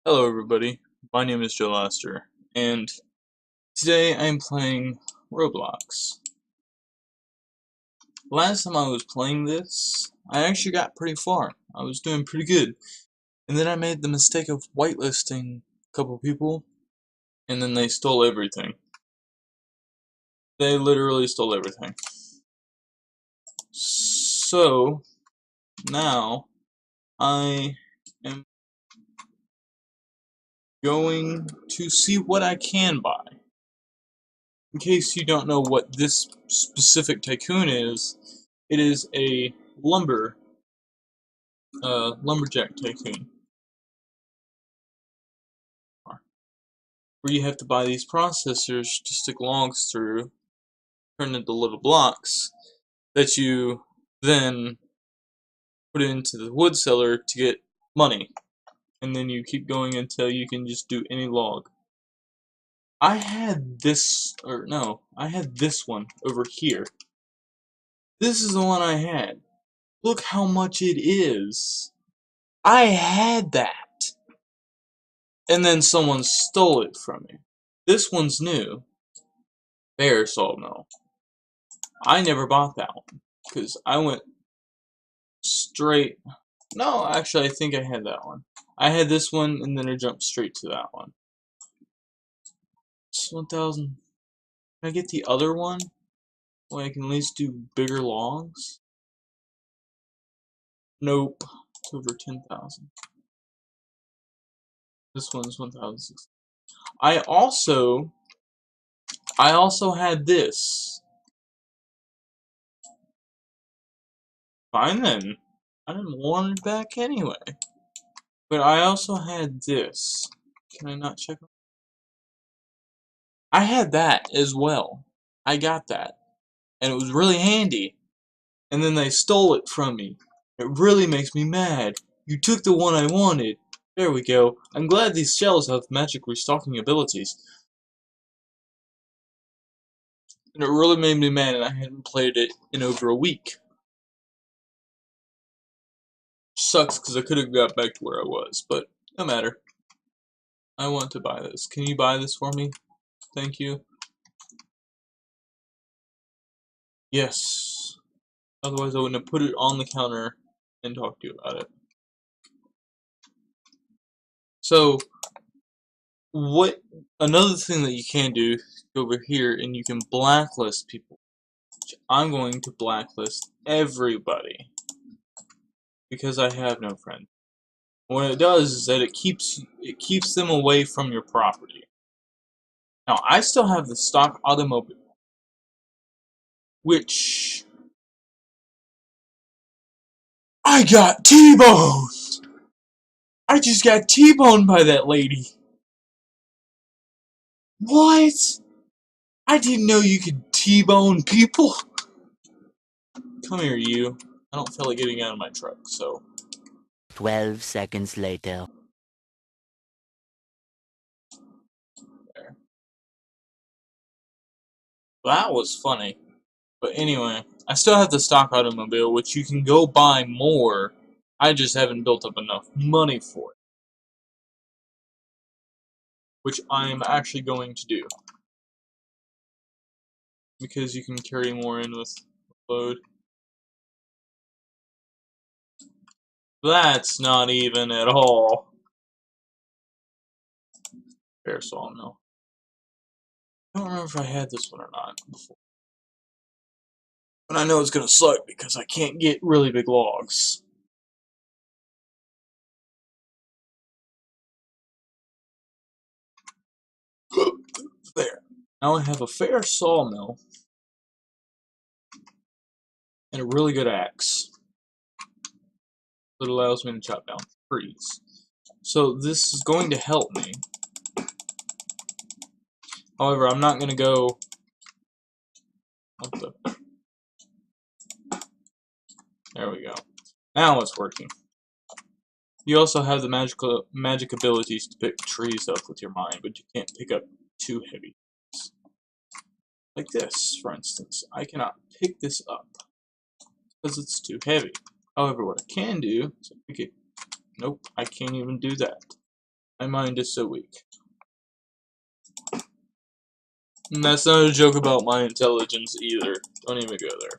Hello everybody, my name is Joe Laster, and today I'm playing Roblox. Last time I was playing this, I actually got pretty far. I was doing pretty good. And then I made the mistake of whitelisting a couple people, and then they stole everything. They literally stole everything. So, now, I am going to see what I can buy. In case you don't know what this specific tycoon is, it is a lumberjack tycoon, where you have to buy these processors to stick logs through, turn into little blocks that you then put into the wood cellar to get money, and then you keep going until you can just do any log. I had this one over here. This is the one I had. Look how much it is. I had that. And then someone stole it from me. This one's new. Fair sawmill. I never bought that one. Because I went straight... No, actually I think I had that one. I had this one and then I jumped straight to that one. It's 1,000. Can I get the other one? Well, I can at least do bigger logs? Nope. It's over 10,000. This one's 1,006. I also had this. Fine then. I didn't want it back anyway. But I also had this. Can I not check? I had that as well. I got that. And it was really handy. And then they stole it from me. It really makes me mad. You took the one I wanted. There we go. I'm glad these shells have magic restocking abilities. And it really made me mad, and I hadn't played it in over a week. Sucks because I could have got back to where I was, but no matter. I want to buy this. Can you buy this for me? Thank you. Yes. Otherwise I wouldn't have put it on the counter and talked to you about it. So, another thing that you can do is go over here and you can blacklist people. I'm going to blacklist everybody because I have no friends. What it does is that it keeps them away from your property. Now I still have the stock automobile, which I got T-boned. I just got T-boned by that lady. What? I didn't know you could T-bone people. Come here, you. I don't feel like getting out of my truck, so. 12 seconds later. There. Well, that was funny. But anyway, I still have the stock automobile, which you can go buy more. I just haven't built up enough money for it. Which I'm actually going to do. Because you can carry more in with load. That's not even at all. Fair sawmill. I don't remember if I had this one or not before. But I know it's gonna suck because I can't get really big logs. There. Now I have a fair sawmill and a really good axe that allows me to chop down trees. So this is going to help me. However, I'm not gonna go. What the? There we go. Now it's working. You also have the magic abilities to pick trees up with your mind, but you can't pick up too heavy trees. Like this, for instance. I cannot pick this up because it's too heavy. However, what I can do is pick it. Nope, I can't even do that. My mind is so weak. And that's not a joke about my intelligence either. Don't even go there.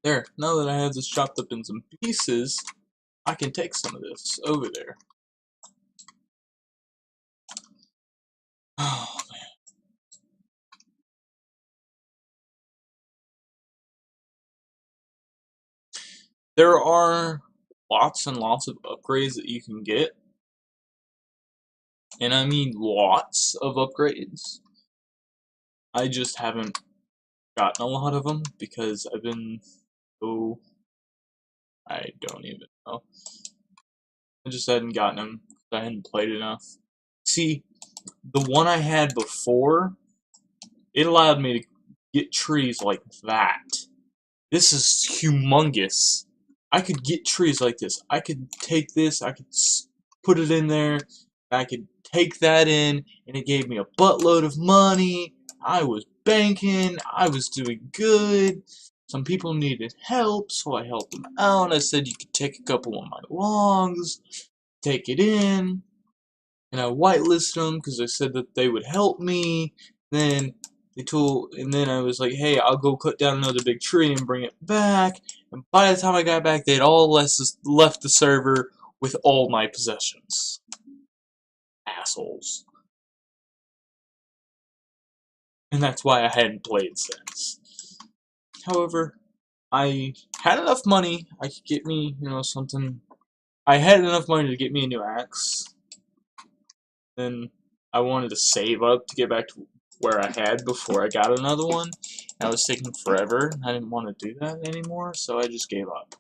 There, now that I have this chopped up in some pieces, I can take some of this over there. Oh, man. There are lots and lots of upgrades that you can get. And I mean lots of upgrades. I just haven't gotten a lot of them because I've been so... I don't even know. I just hadn't gotten them because I hadn't played enough. See, the one I had before, it allowed me to get trees like that. This is humongous. I could get trees like this. I could take this, I could put it in there, I could take that in, and it gave me a buttload of money. I was banking, I was doing good. Some people needed help, so I helped them out. I said you could take a couple of my logs, take it in, and I whitelisted them because I said that they would help me. Then then I was like, hey, I'll go cut down another big tree and bring it back. And by the time I got back, they'd all left the server with all my possessions. Assholes. And that's why I hadn't played since. However, I had enough money. I could get me, something. I had enough money to get me a new axe. Then I wanted to save up to get back to where I had before I got another one. And it was taking forever. I didn't want to do that anymore, so I just gave up.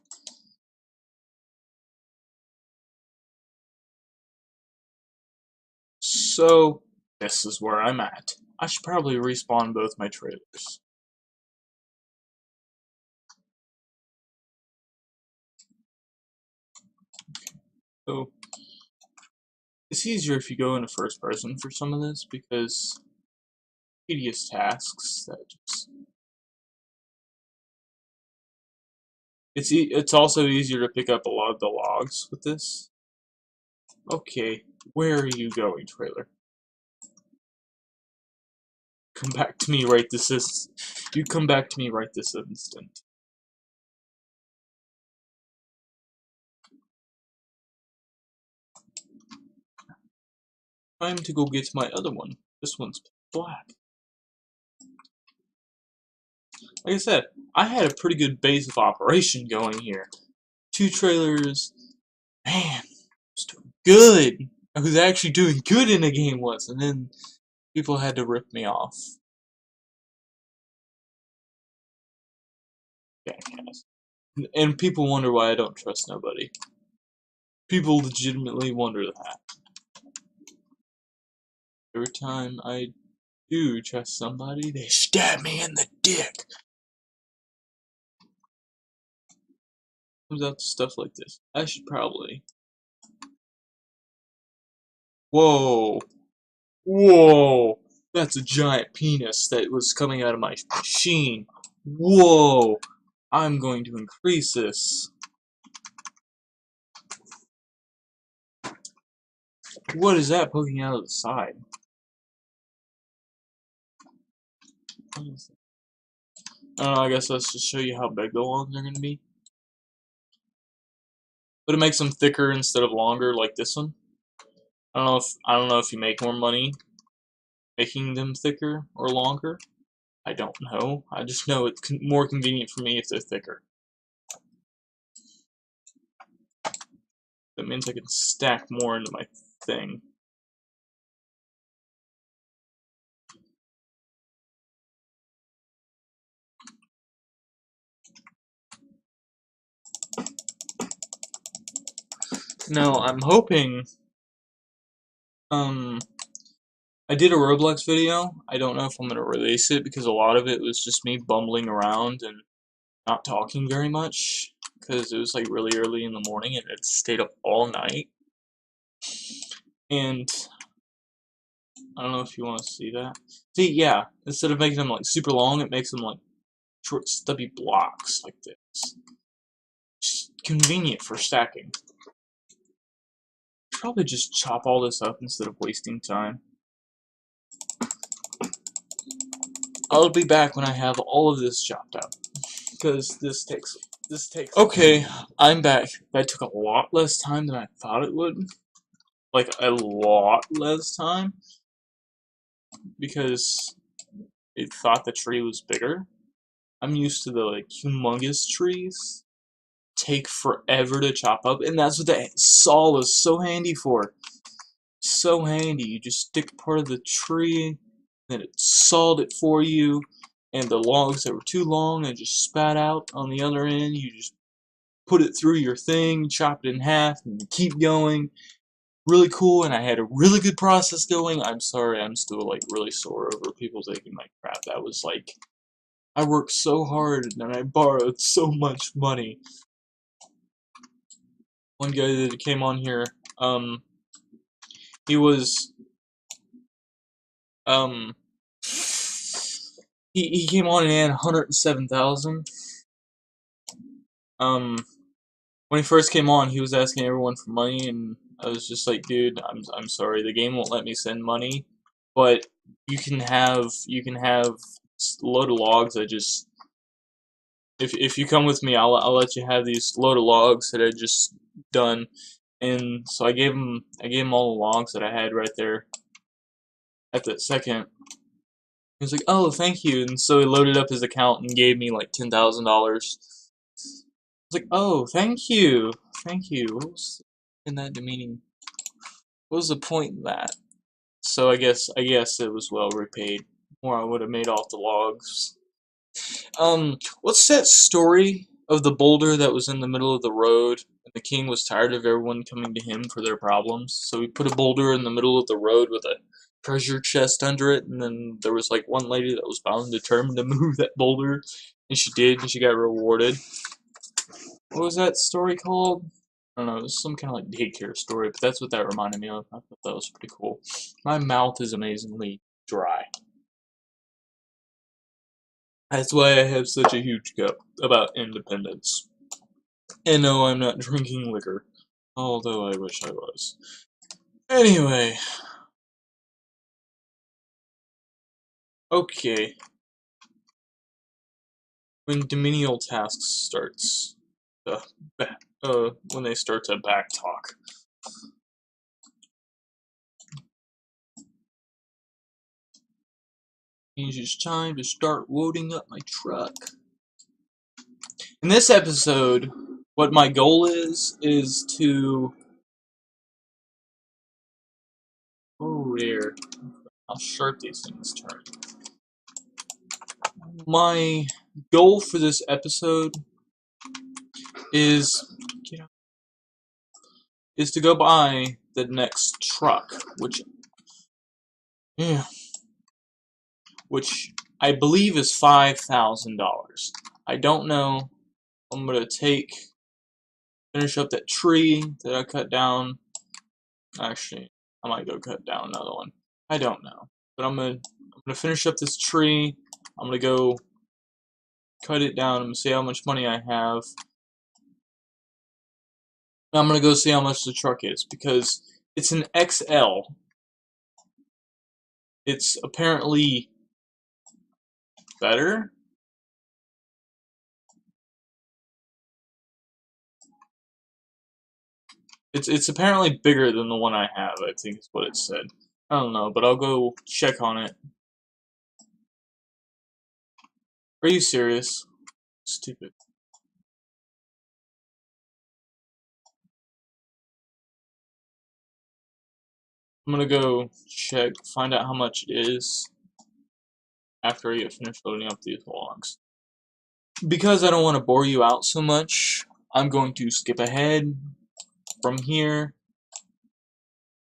So, this is where I'm at. I should probably respawn both my trailers. So, it's easier if you go into first person for some of this because tedious tasks that just... It's also easier to pick up a lot of the logs with this. Okay, where are you going, trailer? Come back to me right this instant. You come back to me right this instant. Time to go get my other one. This one's black. Like I said, I had a pretty good base of operation going here. 2 trailers. Man, I was doing good. I was actually doing good in the game once, and then people had to rip me off. Jackass. And people wonder why I don't trust nobody. People legitimately wonder that. Every time I do trust somebody, they stab me in the dick. Comes out to stuff like this. I should probably... Whoa! Whoa! That's a giant penis that was coming out of my machine. Whoa! I'm going to increase this. What is that poking out of the side? I don't know, I guess let's just show you how big the logs are going to be. But it makes them thicker instead of longer like this one. I don't know if you make more money making them thicker or longer. I don't know. I just know it's more convenient for me if they're thicker. That means I can stack more into my thing. Now, I'm hoping, I did a Roblox video. I don't know if I'm going to release it because a lot of it was just me bumbling around and not talking very much because it was like really early in the morning and it stayed up all night. And I don't know if you want to see that. See, yeah, instead of making them like super long, it makes them like short, stubby blocks like this. Just convenient for stacking. Probably just chop all this up instead of wasting time. I'll be back when I have all of this chopped up, because this takes. Okay, I'm back. That took a lot less time than I thought it would. Like a lot less time, because it thought the tree was bigger. I'm used to the like humongous trees. Take forever to chop up, and that's what that saw was so handy for. So handy. You just stick part of the tree, then it sawed it for you, and the logs that were too long and just spat out on the other end, you just put it through your thing, chop it in half, and keep going. Really cool, and I had a really good process going. I'm sorry, I'm still like really sore over people taking my crap. That was like, I worked so hard and I borrowed so much money. One guy that came on here, he was, he came on and had 107,000. When he first came on, he was asking everyone for money, and I was just like, dude, I'm sorry, the game won't let me send money, but you can have a load of logs. I just, if you come with me, I'll let you have these load of logs that I just done. And so I gave him all the logs that I had right there at that second. He was like, oh, thank you, and so he loaded up his account and gave me like $10,000. I was like, oh, thank you, thank you. What was in that demeaning? What was the point in that? So I guess it was well repaid. More I would have made off the logs. What's that story of the boulder that was in the middle of the road, and the king was tired of everyone coming to him for their problems, so he put a boulder in the middle of the road with a treasure chest under it, and then there was like one lady that was bound and determined to move that boulder, and she did, and she got rewarded. What was that story called? I don't know, it was some kind of like daycare story, but that's what that reminded me of. I thought that was pretty cool. My mouth is amazingly dry. That's why I have such a huge cup about independence. And no, I'm not drinking liquor, although I wish I was. Anyway. Okay. When dominial tasks starts, when they start to backtalk. It's just time to start loading up my truck. In this episode, what my goal is to... Oh dear. How sharp these things turn. My goal for this episode is to go buy the next truck, which I believe is $5,000. I don't know. I'm gonna finish up that tree that I cut down. Actually, I might go cut down another one. I don't know, but I'm gonna finish up this tree. I'm gonna go cut it down and see how much money I have. And I'm gonna go see how much the truck is, because it's an XL. It's apparently better. It's apparently bigger than the one I have, I think is what it said. I don't know, but I'll go check on it. Are you serious? Stupid. I'm gonna go check, find out how much it is after I get finished loading up these logs. Because I don't want to bore you out so much, I'm going to skip ahead from here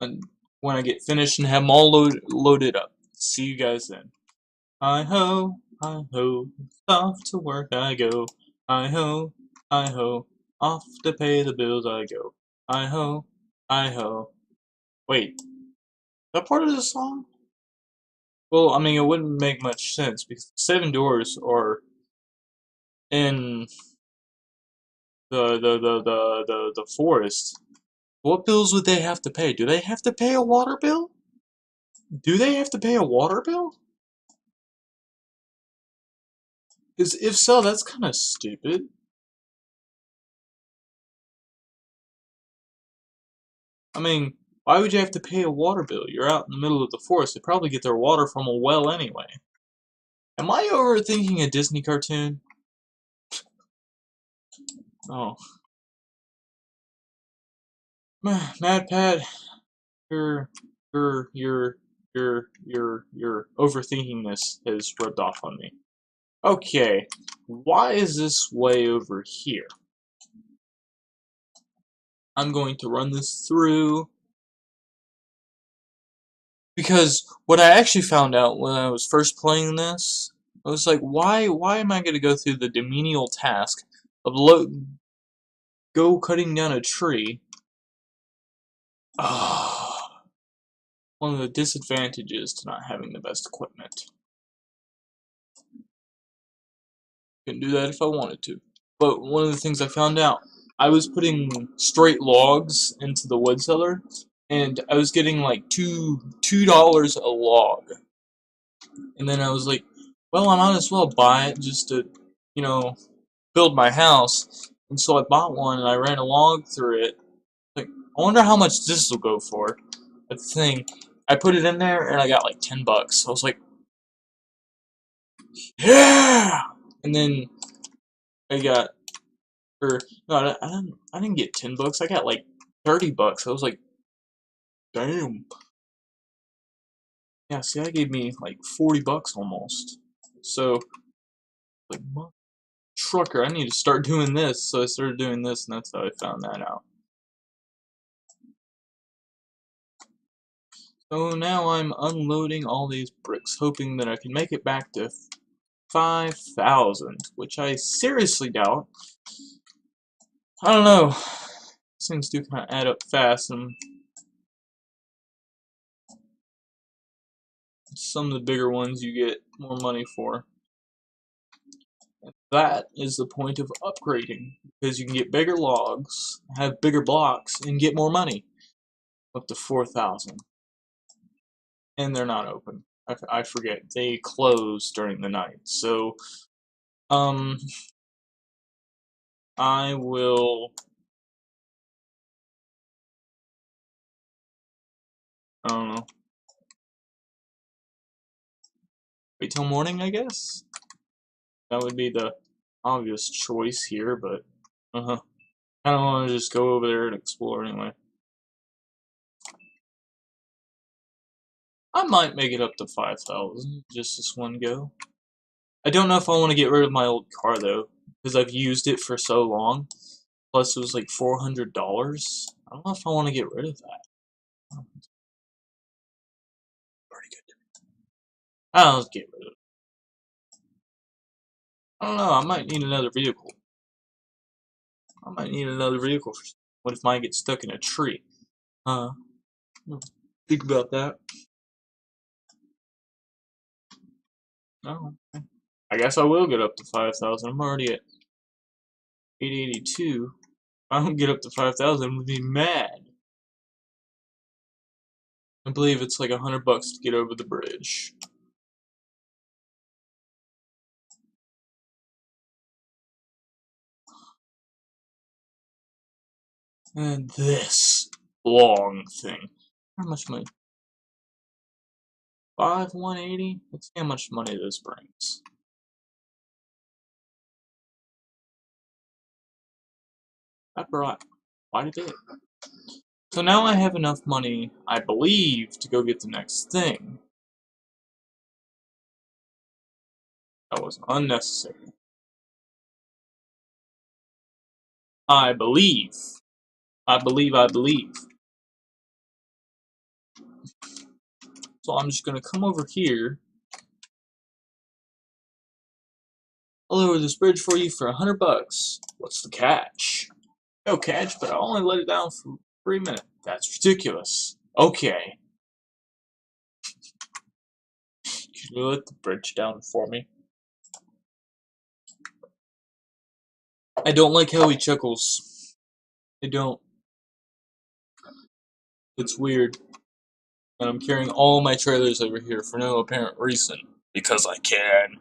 and when I get finished and have them all loaded up. See you guys then. Hi-ho, off to work I go. Hi-ho, off to pay the bills I go. Hi-ho, wait, is that part of the song? Well, I mean, it wouldn't make much sense, because the 7 doors are in the forest, what bills would they have to pay? Do they have to pay a water bill? Do they have to pay a water bill? Because if so, that's kind of stupid. I mean, why would you have to pay a water bill? You're out in the middle of the forest. They probably get their water from a well anyway. Am I overthinking a Disney cartoon? Oh. Mad Pat, your your overthinking this has rubbed off on me. Okay, why is this way over here? I'm going to run this through because what I actually found out when I was first playing this, I was like, why am I going to go through the demenial task of go cutting down a tree? Ah, one of the disadvantages to not having the best equipment. Couldn't do that if I wanted to. But one of the things I found out, I was putting straight logs into the wood cellar, and I was getting like $2 a log. And then I was like, well, I might as well buy it just to, you know, build my house. And so I bought one and I ran a log through it. Like, I wonder how much this will go for. But the thing, I put it in there and I got like $10. I was like, yeah! And then I got, or no, I didn't get $10. I got like $30. I was like, damn. Yeah, see, that gave me like $40 almost. So, like, trucker, I need to start doing this. So I started doing this, and that's how I found that out. So now I'm unloading all these bricks, hoping that I can make it back to 5,000, which I seriously doubt. I don't know. These things do kind of add up fast, and some of the bigger ones you get more money for. And that is the point of upgrading, because you can get bigger logs, have bigger blocks, and get more money. Up to 4,000. And they're not open. I forget. They close during the night. So, um, I will, I don't know, wait till morning, I guess? That would be the obvious choice here, but, I don't want to just go over there and explore anyway. I might make it up to 5,000, just this one go. I don't know if I want to get rid of my old car, though, because I've used it for so long. Plus, it was like $400. I don't know if I want to get rid of that. Pretty good. I'll get rid of it. I don't know, I might need another vehicle. I might need another vehicle. What if mine gets stuck in a tree? Uh, think about that. No. I guess I will get up to 5,000. I'm already at 882. If I don't get up to 5,000, I'm gonna be mad. I believe it's like $100 to get over the bridge. And this long thing. How much money? 180? Let's see how much money this brings. That brought quite a bit. So now I have enough money, I believe, to go get the next thing. That was unnecessary. I believe. I believe, I believe. So I'm just gonna come over here. I'll lower this bridge for you for $100. What's the catch? No catch, but I only let it down for 3 minutes. That's ridiculous. Okay. Can you let the bridge down for me? I don't like how he chuckles. I don't. It's weird. And I'm carrying all my trailers over here for no apparent reason. Because I can.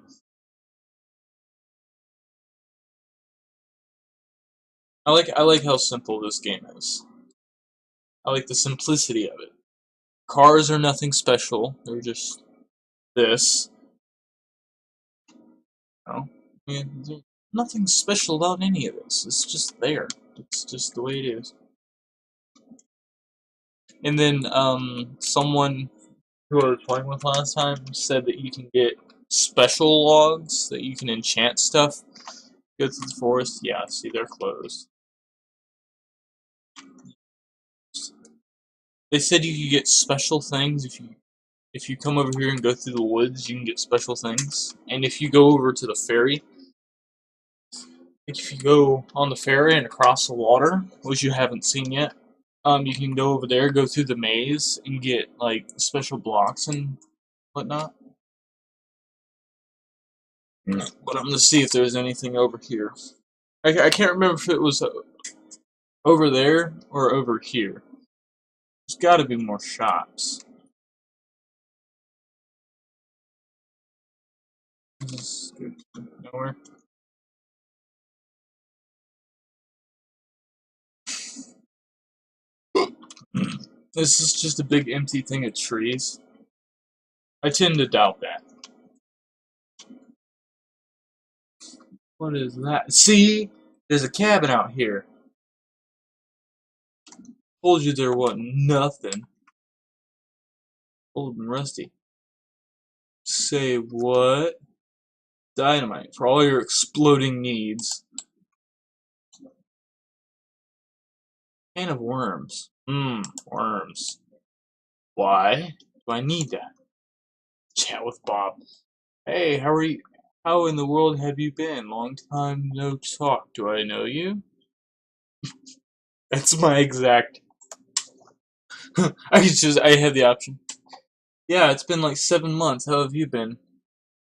I like how simple this game is. I like the simplicity of it. Cars are nothing special. They're just this. No, yeah, there's nothing special about any of this. It's just there. It's just the way it is. And then someone who I was playing with last time said that you can get special logs that you can enchant stuff. Go to the forest. Yeah, see, they're closed. They said you could get special things if you come over here and go through the woods. You can get special things. And if you go over to the ferry, if you go on the ferry and across the water, which you haven't seen yet, you can go over there, go through the maze, and get like special blocks and whatnot. But I'm gonna see if there's anything over here. I can't remember if it was over there or over here. There's got to be more shops. This is nowhere. This is just a big empty thing of trees. I tend to doubt that. What is that? See? There's a cabin out here. Told you there wasn't nothing. Old and rusty. Say what? Dynamite for all your exploding needs. Can of worms. Worms. Why do I need that? Chat with Bob. Hey, how are you? How in the world have you been? Long time no talk. Do I know you? That's my exact. I had the option. Yeah, it's been like 7 months. How have you been?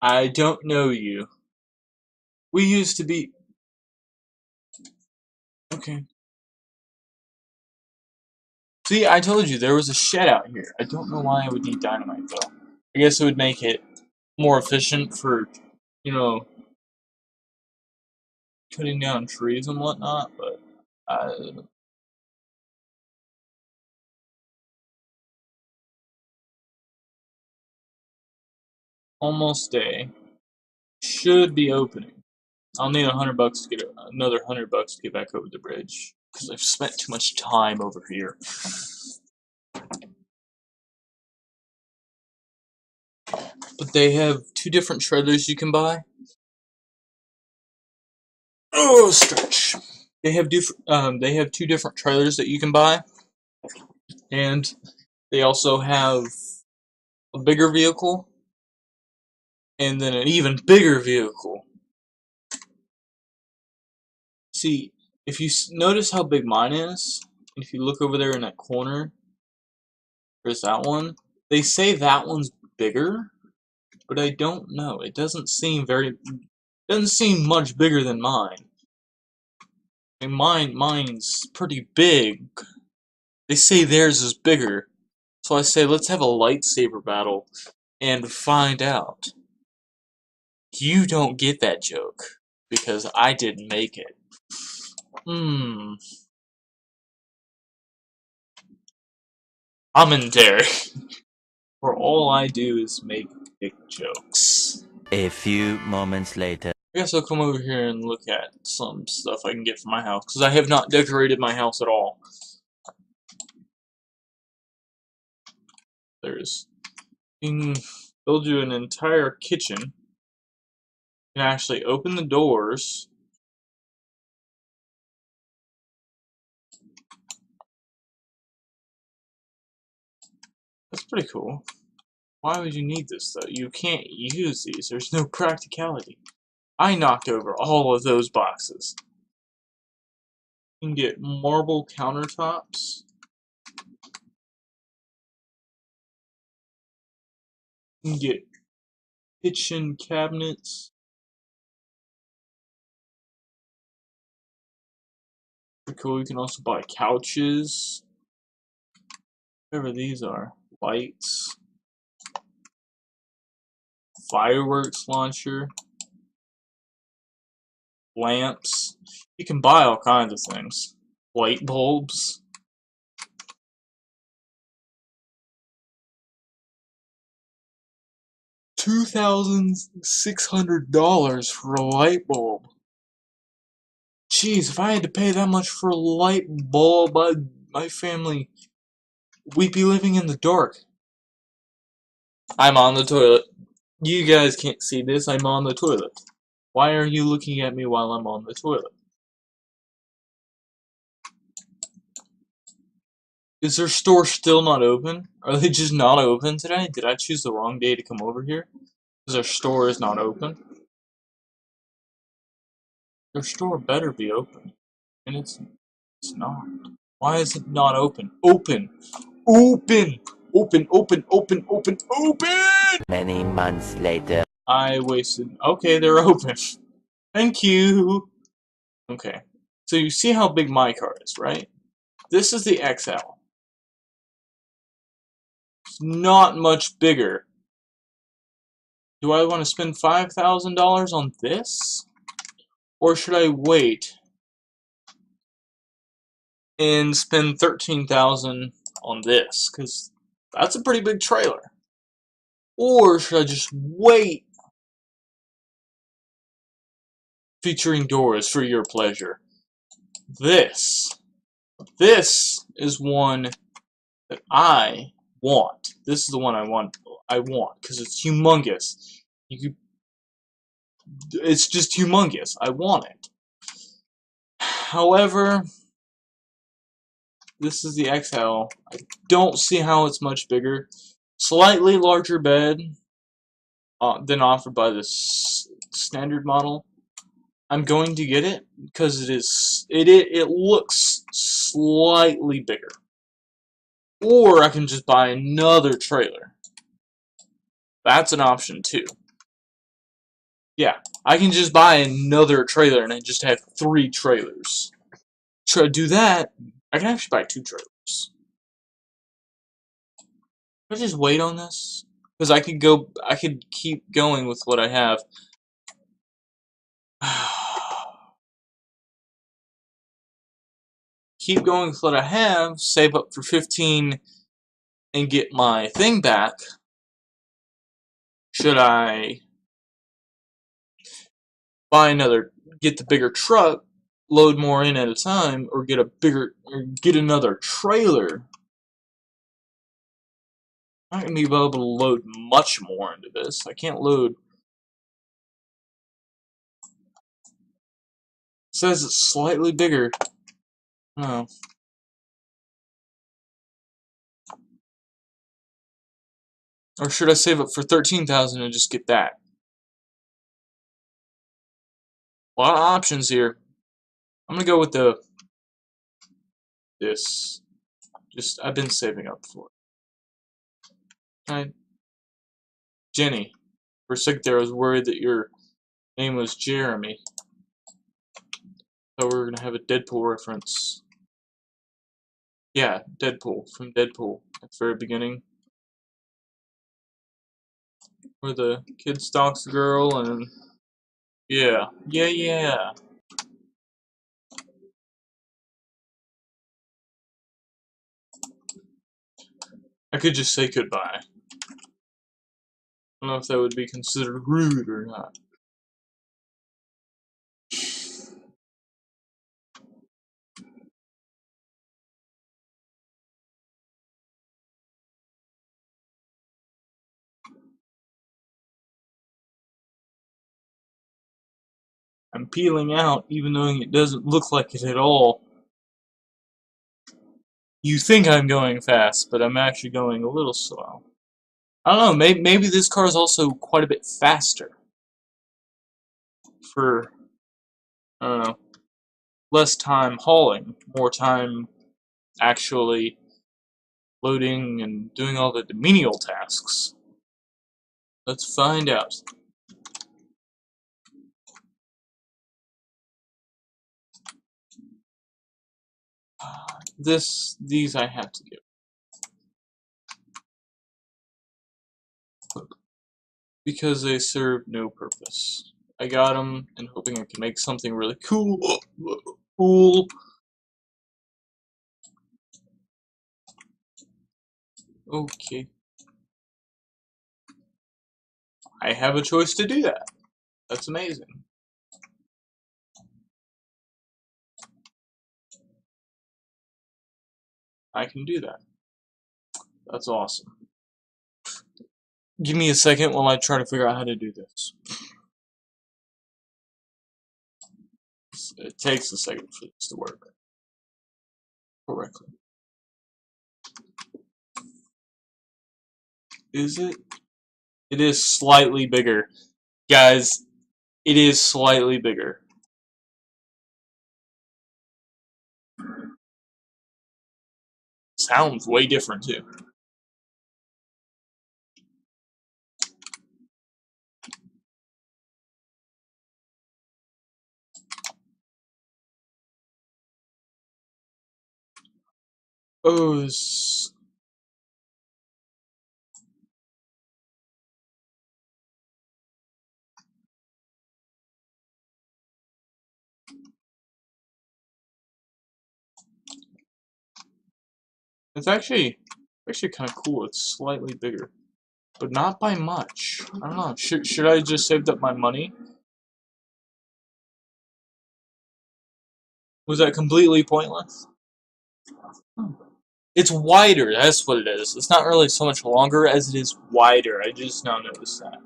I don't know you. We used to be. Okay. See, I told you there was a shed out here. I don't know why I would need dynamite though. I guess it would make it more efficient for, you know, cutting down trees and whatnot, but almost day should be opening. I'll need $100 to get another $100 to get back over the bridge because I've spent too much time over here. But they have two different trailers you can buy. Oh, stretch. They have two different trailers that you can buy, and they also have a bigger vehicle and then an even bigger vehicle. See, if you notice how big mine is, if you look over there in that corner, there's that one. They say that one's bigger, but I don't know. It doesn't seem much bigger than mine. And mine's pretty big. They say theirs is bigger. So I say let's have a lightsaber battle and find out. You don't get that joke because I didn't make it. Commentary. For all I do is make dick jokes. A few moments later. I guess I'll come over here and look at some stuff I can get for my house, because I have not decorated my house at all. You can build you an entire kitchen. You can actually open the doors. That's pretty cool. Why would you need this, though? You can't use these. There's no practicality. I knocked over all of those boxes. You can get marble countertops. You can get kitchen cabinets. pretty cool. You can also buy couches. Whatever these are. Lights. Fireworks launcher. Lamps. You can buy all kinds of things. Light bulbs. $2,600 for a light bulb. Jeez, if I had to pay that much for a light bulb, my family, we'd be living in the dark. I'm on the toilet. You guys can't see this, I'm on the toilet. Why are you looking at me while I'm on the toilet? Is their store still not open? Are they just not open today? Did I choose the wrong day to come over here? Because their store is not open. Their store better be open. And it's not. Why is it not open? Open! Open! Open, open, open, open, open! Many months later. I wasted. Okay, they're open. Thank you! Okay. So you see how big my car is, right? This is the XL. It's not much bigger. Do I want to spend $5,000 on this? Or should I wait and spend $13,000 on this? Because that's a pretty big trailer. Or should I just wait? Featuring doors for your pleasure. This is one that I want. This is the one I want because it's humongous. It's just humongous. I want it. However, this is the XL. I don't see how it's much bigger. Slightly larger bed than offered by this standard model. I'm going to get it because it looks slightly bigger. Or I can just buy another trailer. That's an option too. Yeah, I can just buy another trailer and I just have 3 trailers. Try to do that, I can actually buy 2 trailers. Can I just wait on this? Because I could keep going with what I have. Keep going with what I have, save up for 15 and get my thing back. Should I buy get the bigger truck, load more in at a time, or get another trailer? I'm not gonna be able to load much more into this. I can't load. It says it's slightly bigger. No. Or should I save up for 13,000 and just get that? A lot of options here. I'm gonna go with this. I've been saving up for it. Hi, Jenny. For a second there, I was worried that your name was Jeremy. So we're gonna have a Deadpool reference. Yeah, Deadpool from Deadpool at the very beginning, where the kid stalks the girl and yeah. I could just say goodbye. I don't know if that would be considered rude or not. I'm peeling out, even though it doesn't look like it at all. You think I'm going fast, but I'm actually going a little slow. I don't know, maybe this car is also quite a bit faster. For, I don't know, less time hauling, more time actually loading and doing all the menial tasks. Let's find out. These I have to give. Because they serve no purpose. I got them and hoping I can make something really cool. Cool. Okay. I have a choice to do that. That's amazing. I can do that. That's awesome. Give me a second while I try to figure out how to do this. It takes a second for this to work correctly. Is it? It is slightly bigger. Guys, it is slightly bigger. Sounds way different too. Oh, it's actually kind of cool. It's slightly bigger, but not by much. I don't know. Should I just saved up my money? Was that completely pointless? It's wider. That's what it is. It's not really so much longer as it is wider. I just now noticed that.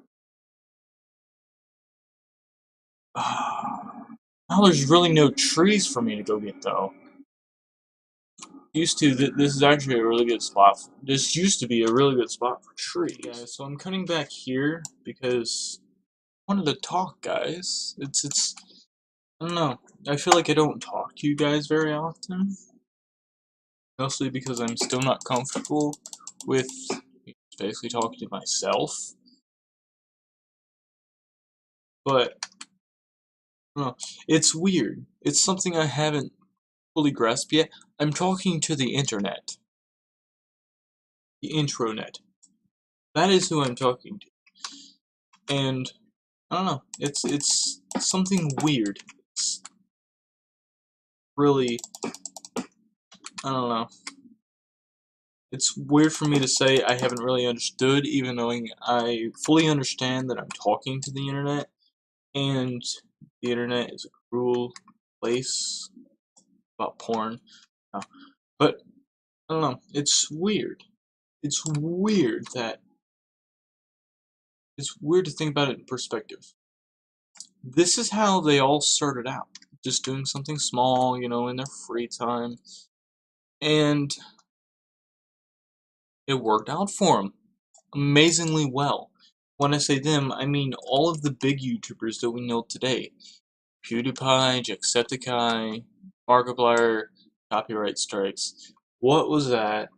Now there's really no trees for me to go get though. Used to this is actually a really good spot. This used to be a really good spot for trees. Yeah, so I'm cutting back here because I wanted to talk, guys. It's I don't know. I feel like I don't talk to you guys very often. Mostly because I'm still not comfortable with basically talking to myself. But I don't know. It's weird. It's something I haven't fully grasped yet. I'm talking to the internet. The intronet. That is who I'm talking to. And I don't know. It's something weird. It's really I don't know. It's weird for me to say I haven't really understood, even knowing I fully understand that I'm talking to the internet, and the internet is a cruel place about porn. No. But I don't know. It's weird. It's weird that it's weird to think about it in perspective. This is how they all started out. Just doing something small, you know, in their free time. And it worked out for them amazingly well. When I say them, I mean all of the big YouTubers that we know today. PewDiePie, Jacksepticeye, Markiplier, copyright strikes. What was that?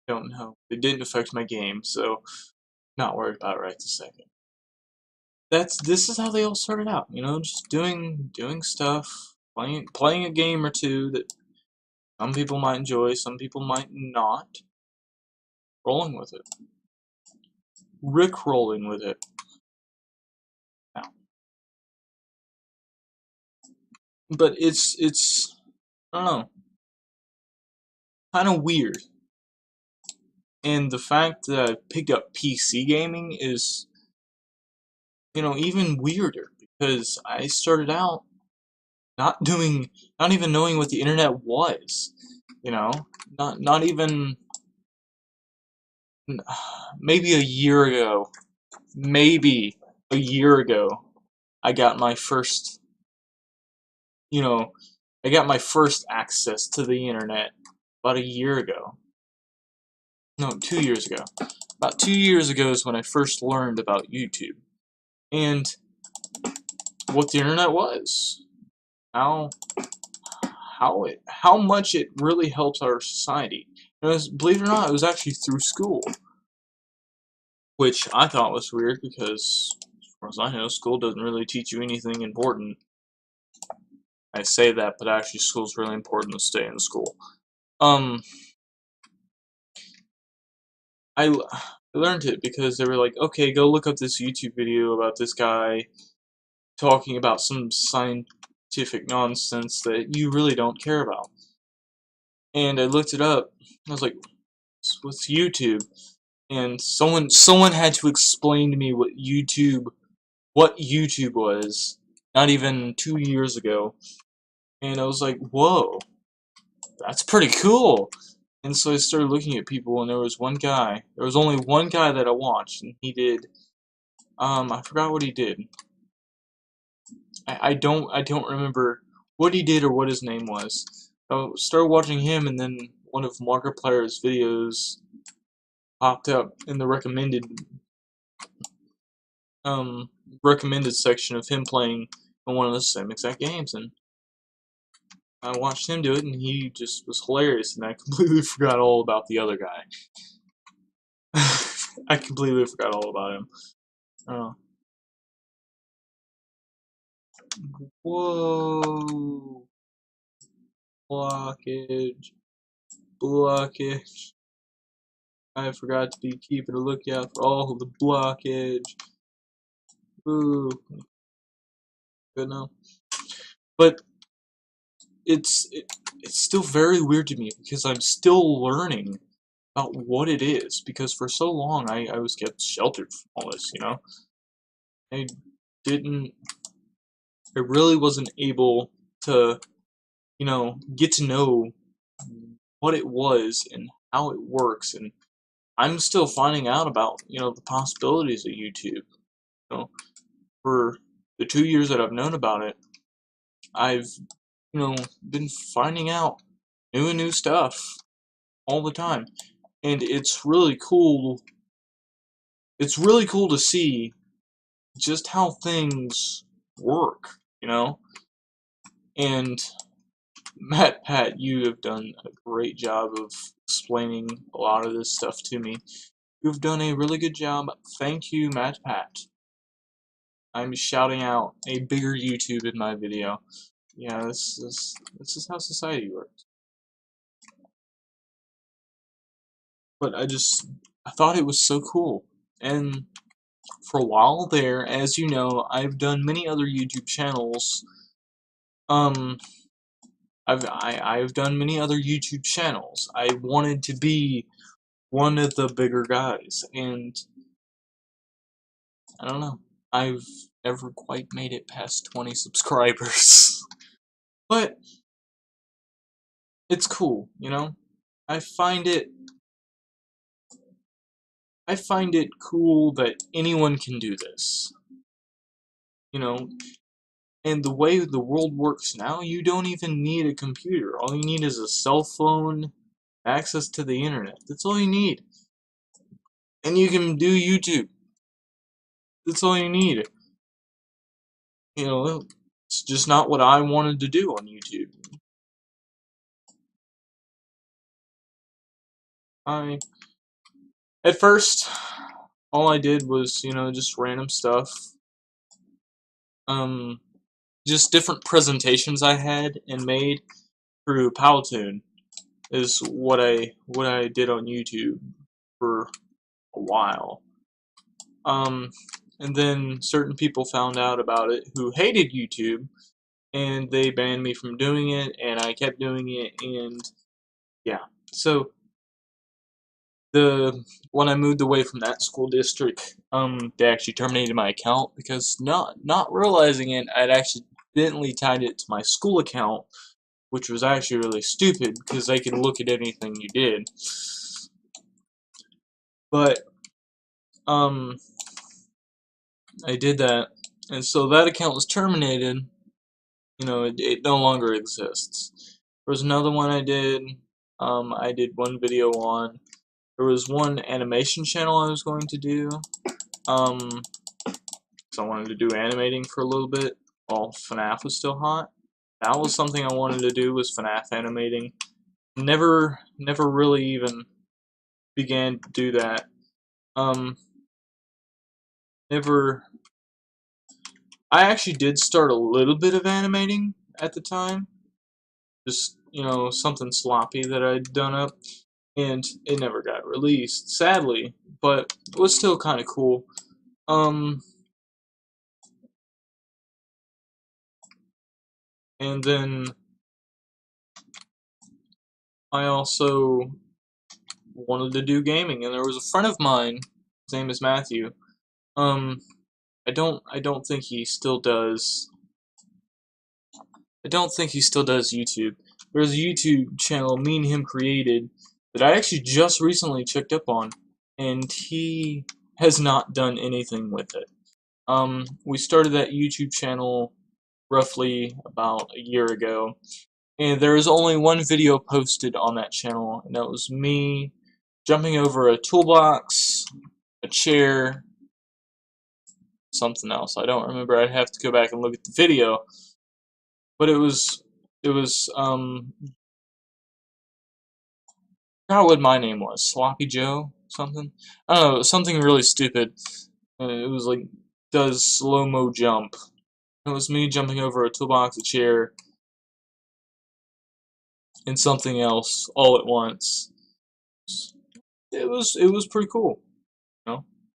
Don't know. It didn't affect my game, so not worried about it right this second. This is how they all started out, you know, just doing stuff, playing a game or two that some people might enjoy, some people might not. Rolling with it. Rick rolling with it. Now. But it's I don't know, kind of weird. And the fact that I picked up PC gaming is, you know, even weirder because I started out not even knowing what the internet was, you know, not even maybe a year ago, I got my first, you know, I got my first access to the internet about a year ago. No, 2 years ago. About 2 years ago is when I first learned about YouTube and what the internet was. How much it really helps our society. Believe it or not, it was actually through school, which I thought was weird because, as far as I know, school doesn't really teach you anything important. I say that, but actually school's really important to stay in school. Um, I learned it because they were like, okay, go look up this YouTube video about this guy talking about some scientific nonsense that you really don't care about. And I looked it up. I was like, what's YouTube? And someone had to explain to me what YouTube was, not even 2 years ago. And I was like, whoa, that's pretty cool. And so I started looking at people, and there was only one guy that I watched, and he did, I forgot what he did. I don't remember what he did or what his name was. I started watching him, and then one of Markiplier's videos popped up in the um, recommended section of him playing on one of the same exact games, and I watched him do it, and he just was hilarious, and I completely forgot all about the other guy. I completely forgot all about him. Oh. Whoa. Blockage. Blockage. I forgot to be keeping a lookout for all the blockage. Ooh. Good now. But it's still very weird to me because I'm still learning about what it is, because for so long I was kept sheltered from all this, you know? I didn't I really wasn't able to, get to know what it was and how it works, and I'm still finding out about, the possibilities of YouTube. You know, for the 2 years that I've known about it, I've, been finding out new and new stuff all the time. And it's really cool. It's really cool to see just how things work, you know? And Pat, you have done a great job of explaining a lot of this stuff to me. You've done a really good job. Thank you, Pat. I'm shouting out a bigger YouTube in my video. Yeah, this is how society works. But I thought it was so cool. And for a while there, as you know, I've done many other YouTube channels. Um, I've done many other YouTube channels. I wanted to be one of the bigger guys, and I don't know. I've never quite made it past 20 subscribers. But it's cool, you know? I find it I find it cool that anyone can do this. You know, and the way the world works now, you don't even need a computer. All you need is a cell phone, access to the internet. That's all you need. And you can do YouTube. That's all you need. You know, it's just not what I wanted to do on YouTube. At first, all I did was, just random stuff. Um, just different presentations I had and made through Powtoon is what I did on YouTube for a while. Um, and then certain people found out about it who hated YouTube, and they banned me from doing it, and I kept doing it, and yeah. So when I moved away from that school district, they actually terminated my account because not realizing it, I'd accidentally tied it to my school account, which was actually really stupid because they could look at anything you did. But I did that, and so that account was terminated. It no longer exists. There was another one I did. I did one video on. There was one animation channel I was going to do. So I wanted to do animating for a little bit while FNAF was still hot. That was something I wanted to do, was FNAF animating. Never really even began to do that. Never. I actually did start a little bit of animating at the time. Just, something sloppy that I'd done up, and it never got released, sadly, but it was still kind of cool. And then I also wanted to do gaming, and there was a friend of mine, his name is Matthew. I don't think he still does. I don't think he still does YouTube. There's a YouTube channel me and him created that I actually just recently checked up on, and he has not done anything with it. We started that YouTube channel roughly about a year ago, and there is only one video posted on that channel, and that was me jumping over a toolbox, a chair, something else. I don't remember. I'd have to go back and look at the video, but it was I forgot what my name was. Sloppy Joe something. I don't know. Something really stupid. It was like does slow-mo jump. It was me jumping over a toolbox, a chair, and something else all at once. It was pretty cool.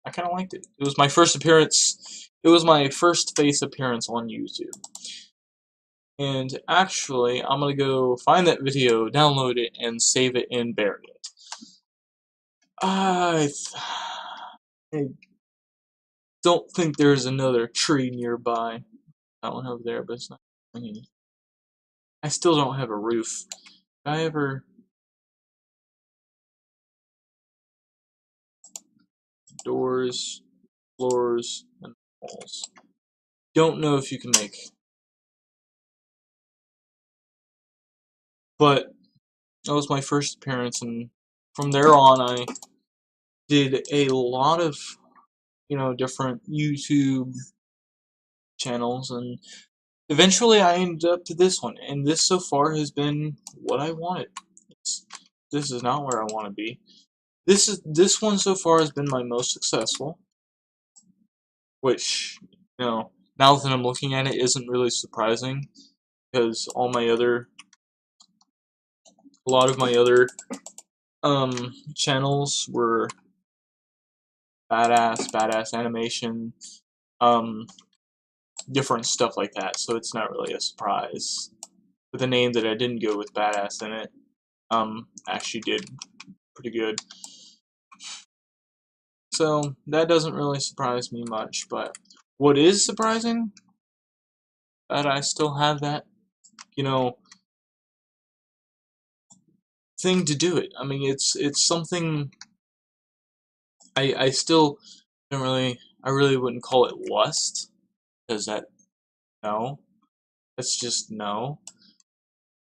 I kind of liked it. It was my first appearance. It was my first face appearance on YouTube. And actually, I'm gonna go find that video, download it, and save it and bury it. I don't think there's another tree nearby. That one over there, but it's not. I still don't have a roof. Did I ever? Doors, floors, and walls. Don't know if you can make. But that was my first appearance, and from there on, I did a lot of, different YouTube channels, and eventually I ended up to this one, and this so far has been what I wanted. This is not where I want to be. This one so far has been my most successful, which, now that I'm looking at it, isn't really surprising, because a lot of my other channels were badass animation, different stuff like that, so it's not really a surprise. With a name that I didn't go with badass in it, actually did pretty good. So that doesn't really surprise me much, but what is surprising, that I still have that, thing to do it. I mean, it's something I still don't really, I really wouldn't call it lust, because no, that's just no.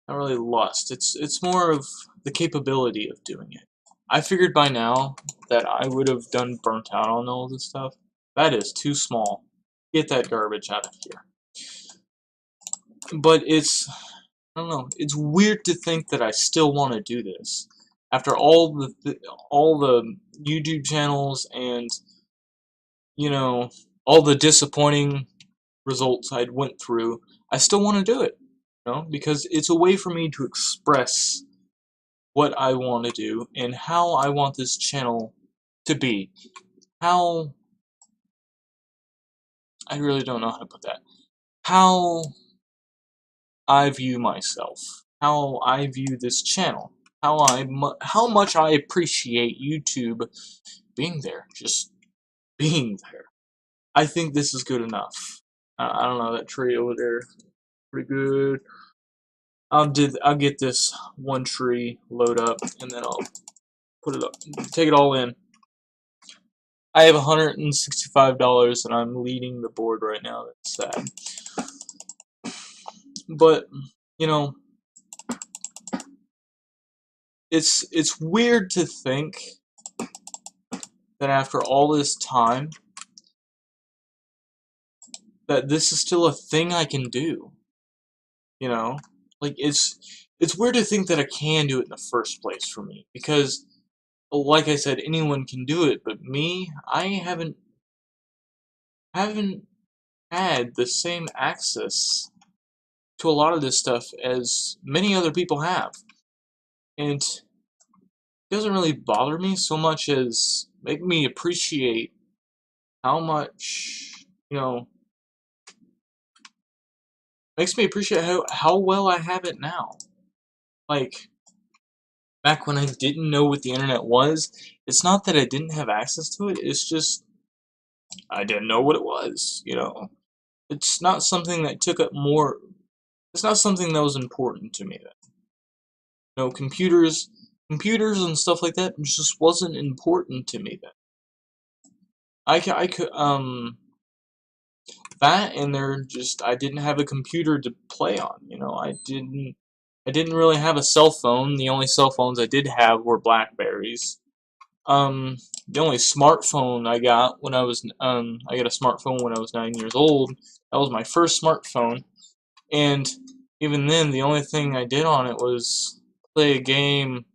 Not really lust. It's more of the capability of doing it. I figured by now that I would have done burnt out on all this stuff. That is too small. Get that garbage out of here. But I don't know. It's weird to think that I still want to do this after all the YouTube channels and all the disappointing results I'd went through. I still want to do it, because it's a way for me to express what I want to do and how I want this channel to be. How, I really don't know how to put that. How I view myself. How I view this channel. How much I appreciate YouTube being there. Just being there. I think this is good enough. I don't know, that tree over there, pretty good. I'll get this one tree load up, and then I'll put it up, take it all in. I have $165, and I'm leading the board right now. That's sad. But it's weird to think that after all this time, that this is still a thing I can do. Like it's weird to think that I can do it in the first place for me, because like I said, anyone can do it, but me, I haven't had the same access to a lot of this stuff as many other people have. And it doesn't really bother me so much as make me appreciate how much, makes me appreciate how well I have it now. Like, back when I didn't know what the internet was, it's not that I didn't have access to it, it's just I didn't know what it was. It's not something that took up more, it's not something that was important to me then. Computers and stuff like that just wasn't important to me then. I could, that and I didn't have a computer to play on. I didn't really have a cell phone. The only cell phones I did have were Blackberries. The only smartphone I got when I got a smartphone when I was 9 years old. That was my first smartphone, and even then, the only thing I did on it was play a game.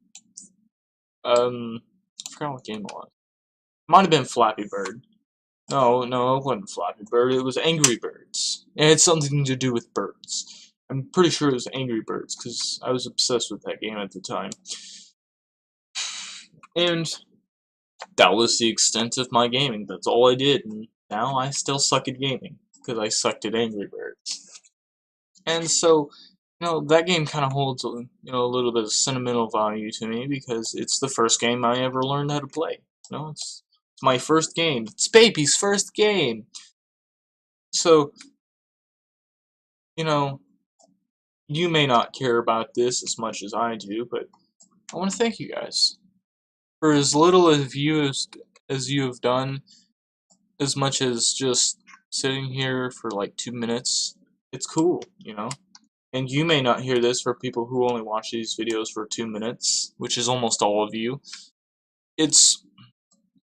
I forgot what game it was. It might have been Flappy Bird. No, no, it wasn't Flappy Bird. It was Angry Birds. It had something to do with birds. I'm pretty sure it was Angry Birds because I was obsessed with that game at the time. And that was the extent of my gaming. That's all I did. And now I still suck at gaming because I sucked at Angry Birds. And so, that game kind of holds, a little bit of sentimental value to me because it's the first game I ever learned how to play. It's my first game. It's baby's first game. So, you know, you may not care about this as much as I do, but I want to thank you guys for as little as you have done, as much as just sitting here for like 2 minutes. It's cool. And you may not hear this for people who only watch these videos for 2 minutes, which is almost all of you. I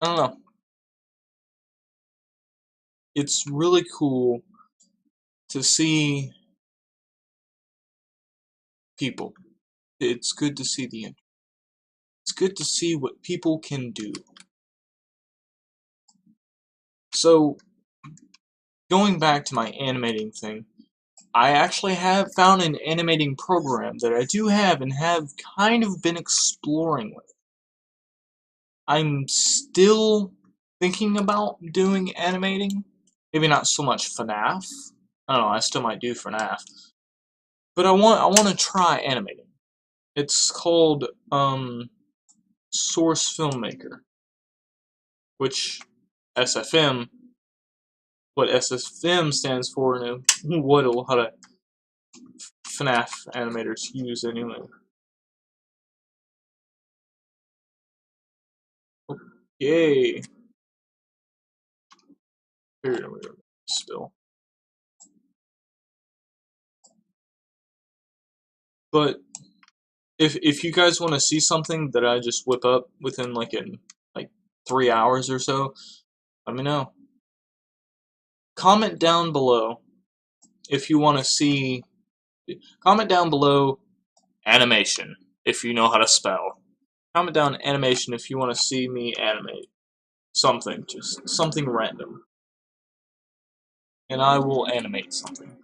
don't know. It's really cool to see people. It's good to see the internet. It's good to see what people can do. So, going back to my animating thing, I actually have found an animating program that I do have and have kind of been exploring with. I'm still thinking about doing animating. Maybe not so much FNAF. I don't know, I still might do FNAF. But I want to try animating. It's called Source Filmmaker, which SFM, what SFM stands for, and what a lot of FNAF animators use anyway. Yay! Here we go. Spill. But if you guys want to see something that I just whip up within like 3 hours or so, let me know. Comment down below if you want to see. Comment down below animation if you know how to spell. Comment down animation if you want to see me animate something, just something random, and I will animate something.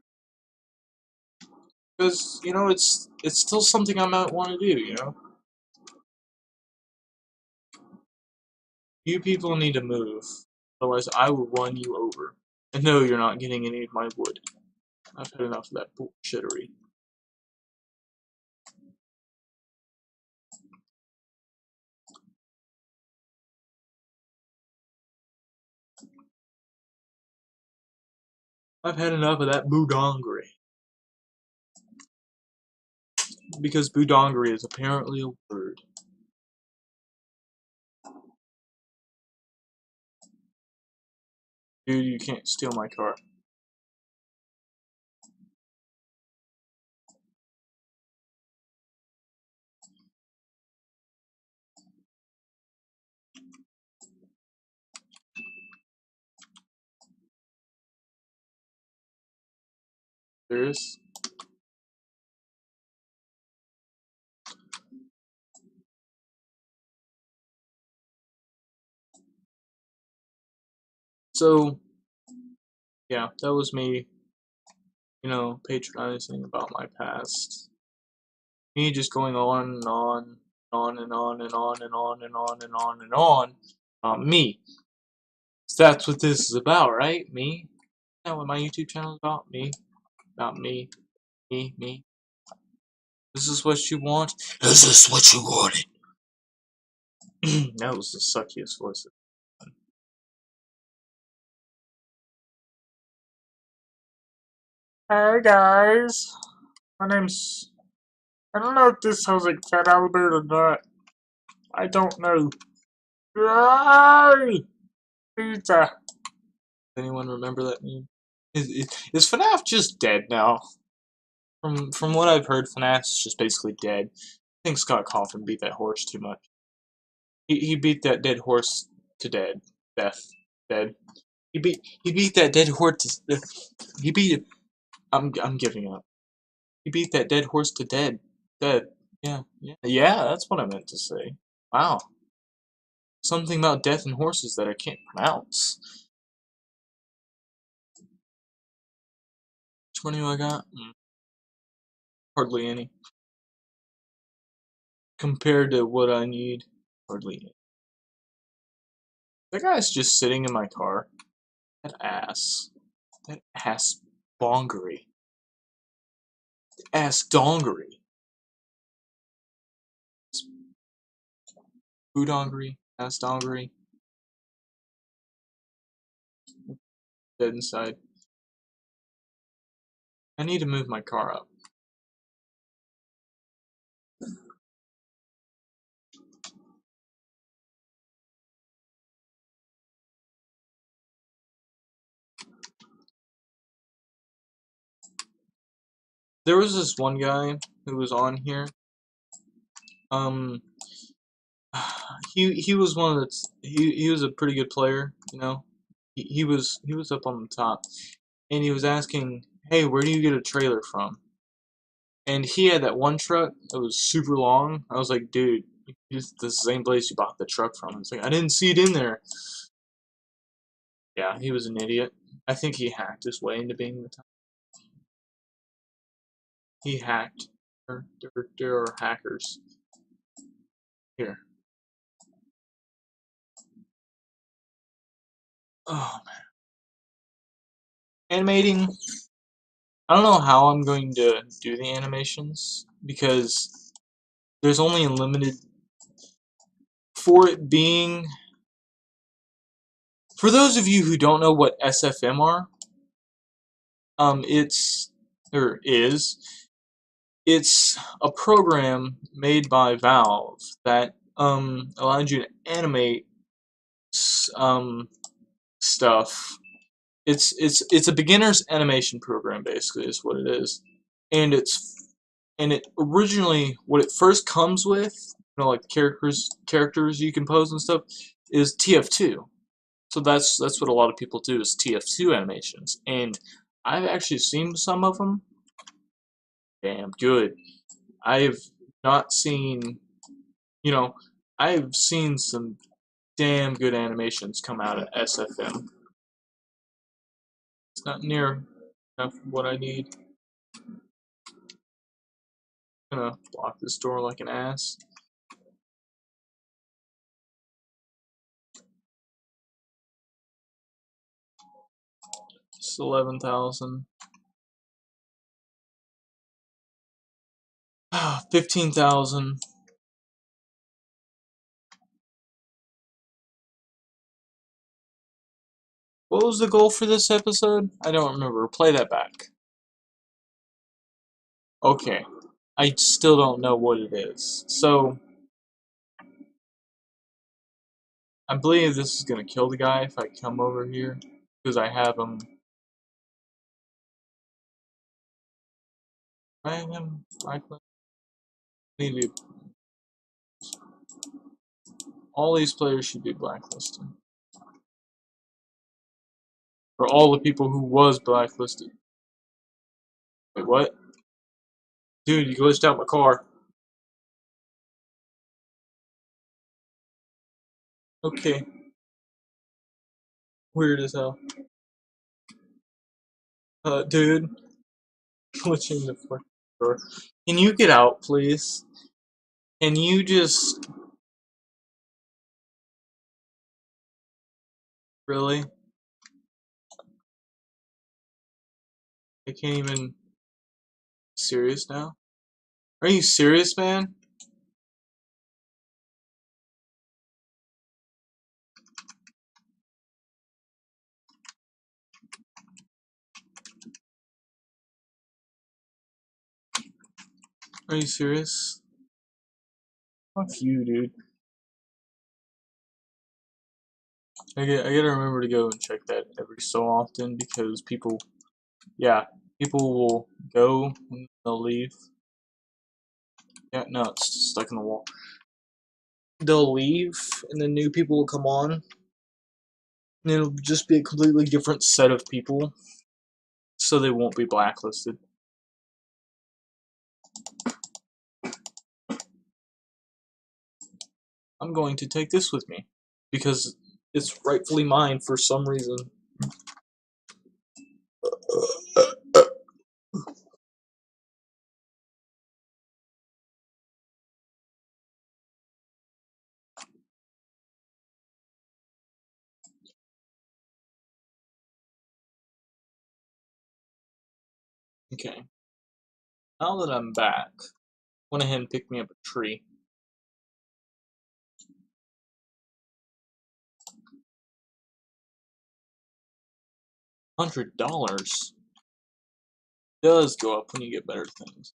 Because it's still something I might want to do. You people need to move, otherwise I will run you over. And no, you're not getting any of my wood. I've had enough of that bullshittery. I've had enough of that boudongery. Because boudongery is apparently a word. Dude, you can't steal my car. Serious? So, yeah, that was me patronizing about my past. Me just going on and on and on and on and on and on and on and on about me. So that's what this is about, right? Me. Is that what my YouTube channel is about? Me. About me. Me. This is what you want? Is this what you wanted? That was the suckiest voice. Hey guys. My name's... I don't know if this sounds like Fat Albert or not. I don't know. Yay! Pizza. Anyone remember that meme? Is FNAF just dead now? From what I've heard, FNAF's just basically dead. I think Scott Cawthon beat that horse too much. He beat that dead horse to death. Dead. He beat that dead horse to he beat I'm giving up. He beat that dead horse to dead. Dead. Yeah, that's what I meant to say. Wow. Something about death and horses that I can't pronounce. Which one do I got? Hardly any. Compared to what I need, hardly any. That guy's just sitting in my car. That ass. That ass bongery. Ass dongery. Foodongery. Ass dongery. Dead inside. I need to move my car up. There was this one guy who was on here. Um, he was one of the he was a pretty good player, you know. He was up on the top, and he was asking, "Hey, where do you get a trailer from?" And he had that one truck that was super long. I was like, "Dude, it's the same place you bought the truck from." It's like, I didn't see it in there. Yeah, he was an idiot. I think he hacked his way into being the top. He hacked. There are hackers here. Oh man, animating. I don't know how I'm going to do the animations because there's only a limited for it being. For those of you who don't know what SFM are, it's or is it's a program made by Valve that allowed you to animate stuff. It's a beginner's animation program basically is what it is, and it originally what it first comes with, like characters you can pose and stuff, is TF2. So that's what a lot of people do is TF2 animations, and I've actually seen some of them. Damn good. I've not seen, you know, I've seen some damn good animations come out of SFM. It's not near enough what I need. I'm gonna block this door like an ass. It's 11,000. 15,000. What was the goal for this episode? I don't remember. Play that back. Okay. I still don't know what it is. So, I believe this is gonna kill the guy if I come over here. Because I have him. I have him. I need to. All these players should be blacklisted. For all the people who was blacklisted. Wait, what? Dude, you glitched out my car. Okay. Weird as hell. Dude. glitching the fucking door. Can you get out, please? Can you just... Really? I can't even... Serious now? Are you serious, man? Are you serious? Fuck you, dude. I gotta remember to go and check that every so often because people, yeah, people will go and they'll leave. Yeah, no, it's stuck in the wall. They'll leave and then new people will come on and it'll just be a completely different set of people, so they won't be blacklisted. I'm going to take this with me because it's rightfully mine for some reason. Okay, now that I'm back, went ahead and picked me up a tree. $100 does go up when you get better things.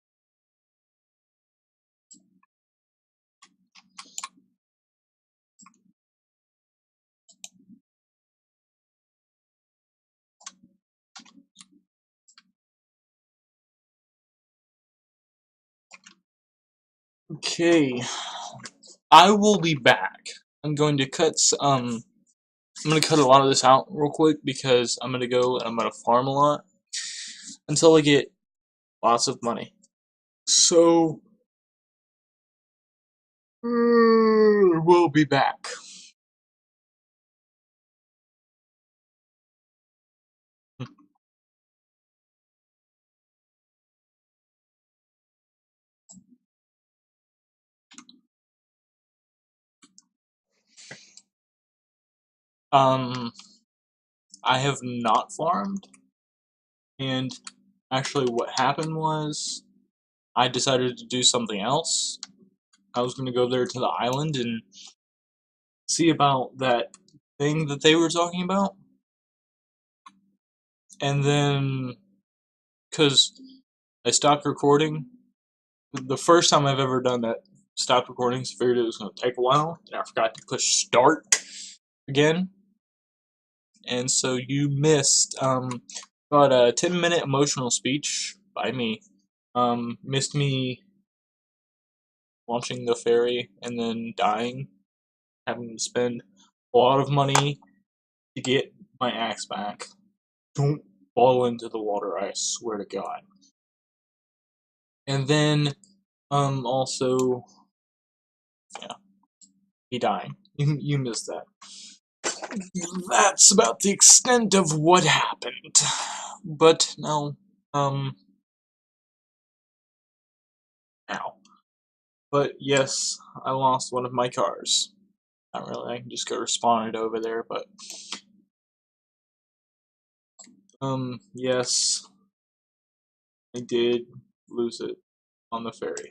Okay, I will be back. I'm going to cut I'm gonna cut a lot of this out real quick because I'm gonna go and I'm gonna farm a lot until I get lots of money. So we'll be back. I have not farmed, and actually what happened was I decided to do something else. I was gonna go there to the island and see about that thing that they were talking about, and then because I stopped recording the first time I've ever done that, stopped recording, so figured it was going to take a while, and I forgot to push start again, and so you missed about a 10-minute emotional speech by me. Missed me launching the ferry and then dying, having to spend a lot of money to get my axe back. Don't fall into the water, I swear to God. And then, also, yeah, he dying. You missed that. That's about the extent of what happened. But no, ow. But yes, I lost one of my cars. Not really, I can just go respawn it over there, but yes, I did lose it on the ferry.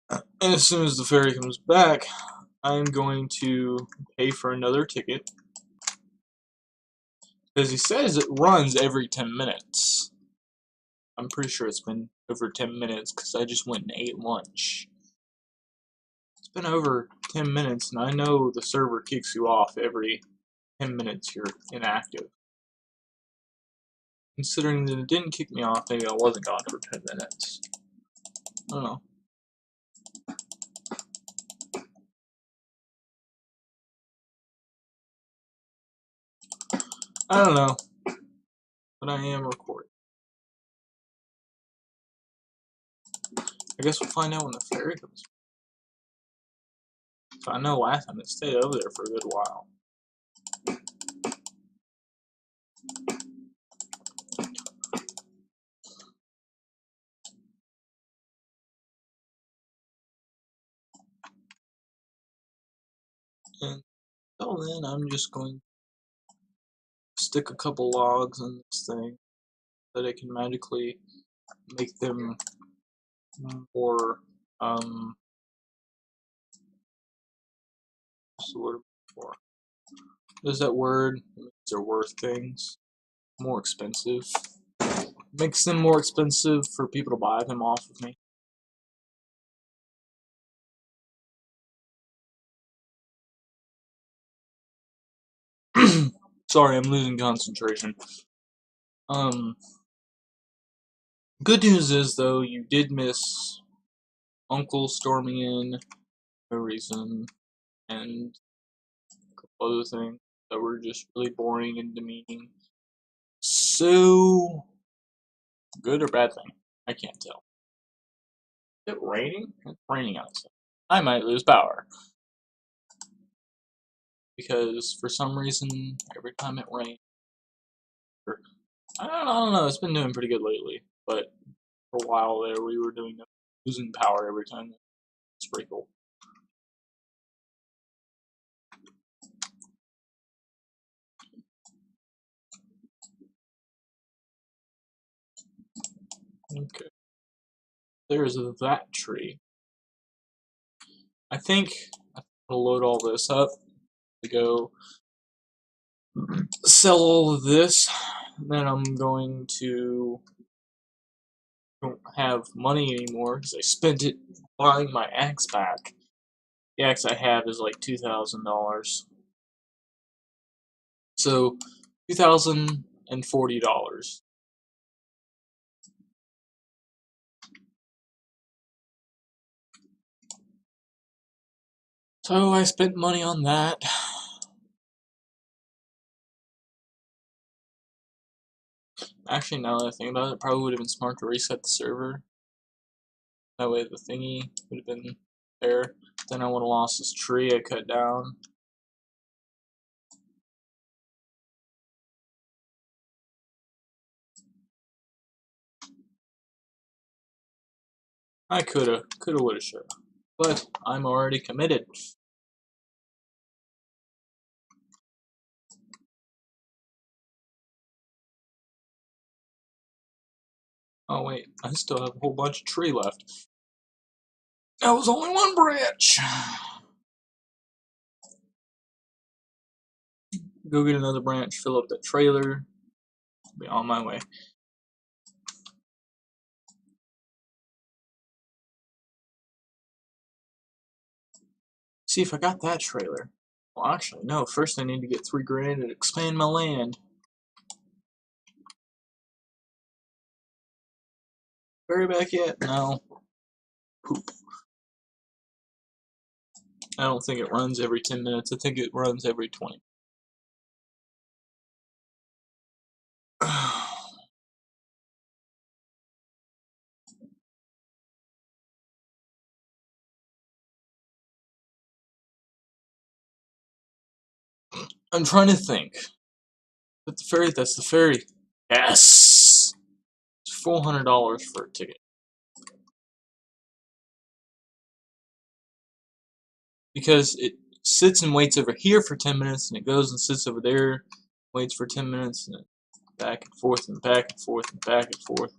And as soon as the ferry comes back, I'm going to pay for another ticket. Because he says it runs every 10 minutes. I'm pretty sure it's been over 10 minutes because I just went and ate lunch. It's been over 10 minutes, and I know the server kicks you off every 10 minutes you're inactive. Considering that it didn't kick me off, maybe I wasn't gone for 10 minutes. I don't know. I don't know. But I am recording. I guess we'll find out when the ferry comes. So I know last time it stayed over there for a good while. And until then, I'm just going to stick a couple logs in this thing so that it can magically make them more, what's the word for? There's that word, they're worth things. More expensive. Makes them more expensive for people to buy them off of me. Sorry, I'm losing concentration. Good news is, though, you did miss Uncle storming in for no reason, and a couple other things that were just really boring and demeaning. So, good or bad thing? I can't tell. Is it raining? It's raining outside. I might lose power. Because for some reason, every time it rains, I don't know, it's been doing pretty good lately, but for a while there we were losing power every time it sprinkled. Okay, there's that tree. I think I'm gonna load all this up to go sell all of this. Then I'm going to don't have money anymore because I spent it buying my axe back. The axe I have is like $2,000. So $2,040. So I spent money on that. Actually, now that I think about it, probably would have been smart to reset the server. That way the thingy would have been there. Then I would have lost this tree I cut down. I coulda, woulda, shoulda. But I'm already committed. Oh wait, I still have a whole bunch of tree left. That was only one branch. Go get another branch, fill up that trailer. Be on my way. See if I got that trailer. Well, actually, no. First, I need to get 3 grand and expand my land. Hurry back yet? No. Poop. I don't think it runs every 10 minutes. I think it runs every 20. I'm trying to think. But the ferry, that's the ferry. Yes! It's $400 for a ticket. Because it sits and waits over here for 10 minutes, and it goes and sits over there, waits for 10 minutes, and then back and forth and back and forth and back and forth.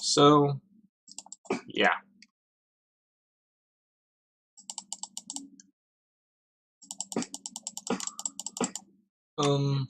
So, yeah. Um,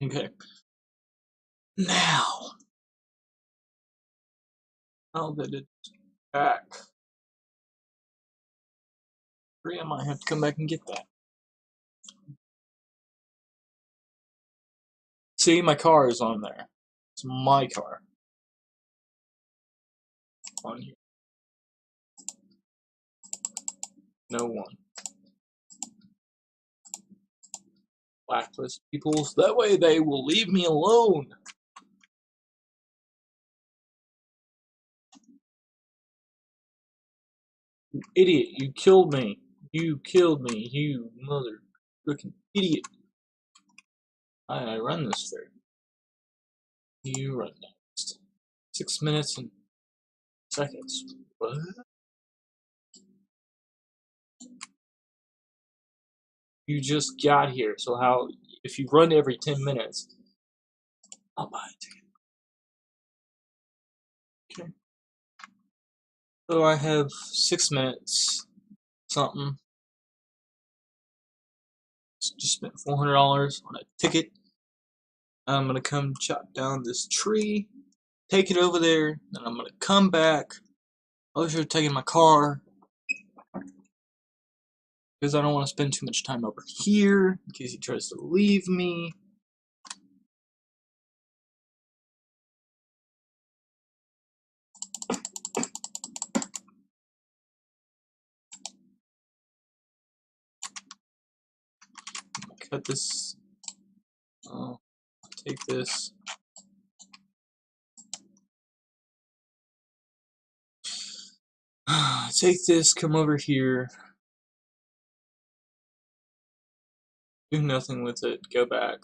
okay. Now that it's back, I might have to come back and get that. See, my car is on there. It's my car. On here. No one. Blacklist people. That way they will leave me alone. You idiot, you killed me. You killed me, you mother freaking idiot. I run this thing. You run next. 6 minutes and seconds. What? You just got here, so how, if you run every 10 minutes, I'll buy a ticket. Okay. So I have 6 minutes, something. Just spent $400 on a ticket. I'm gonna come chop down this tree, take it over there, then I'm gonna come back. I should have taken my car because I don't want to spend too much time over here in case he tries to leave me. Cut this. Take this. Take this, come over here. Do nothing with it, go back.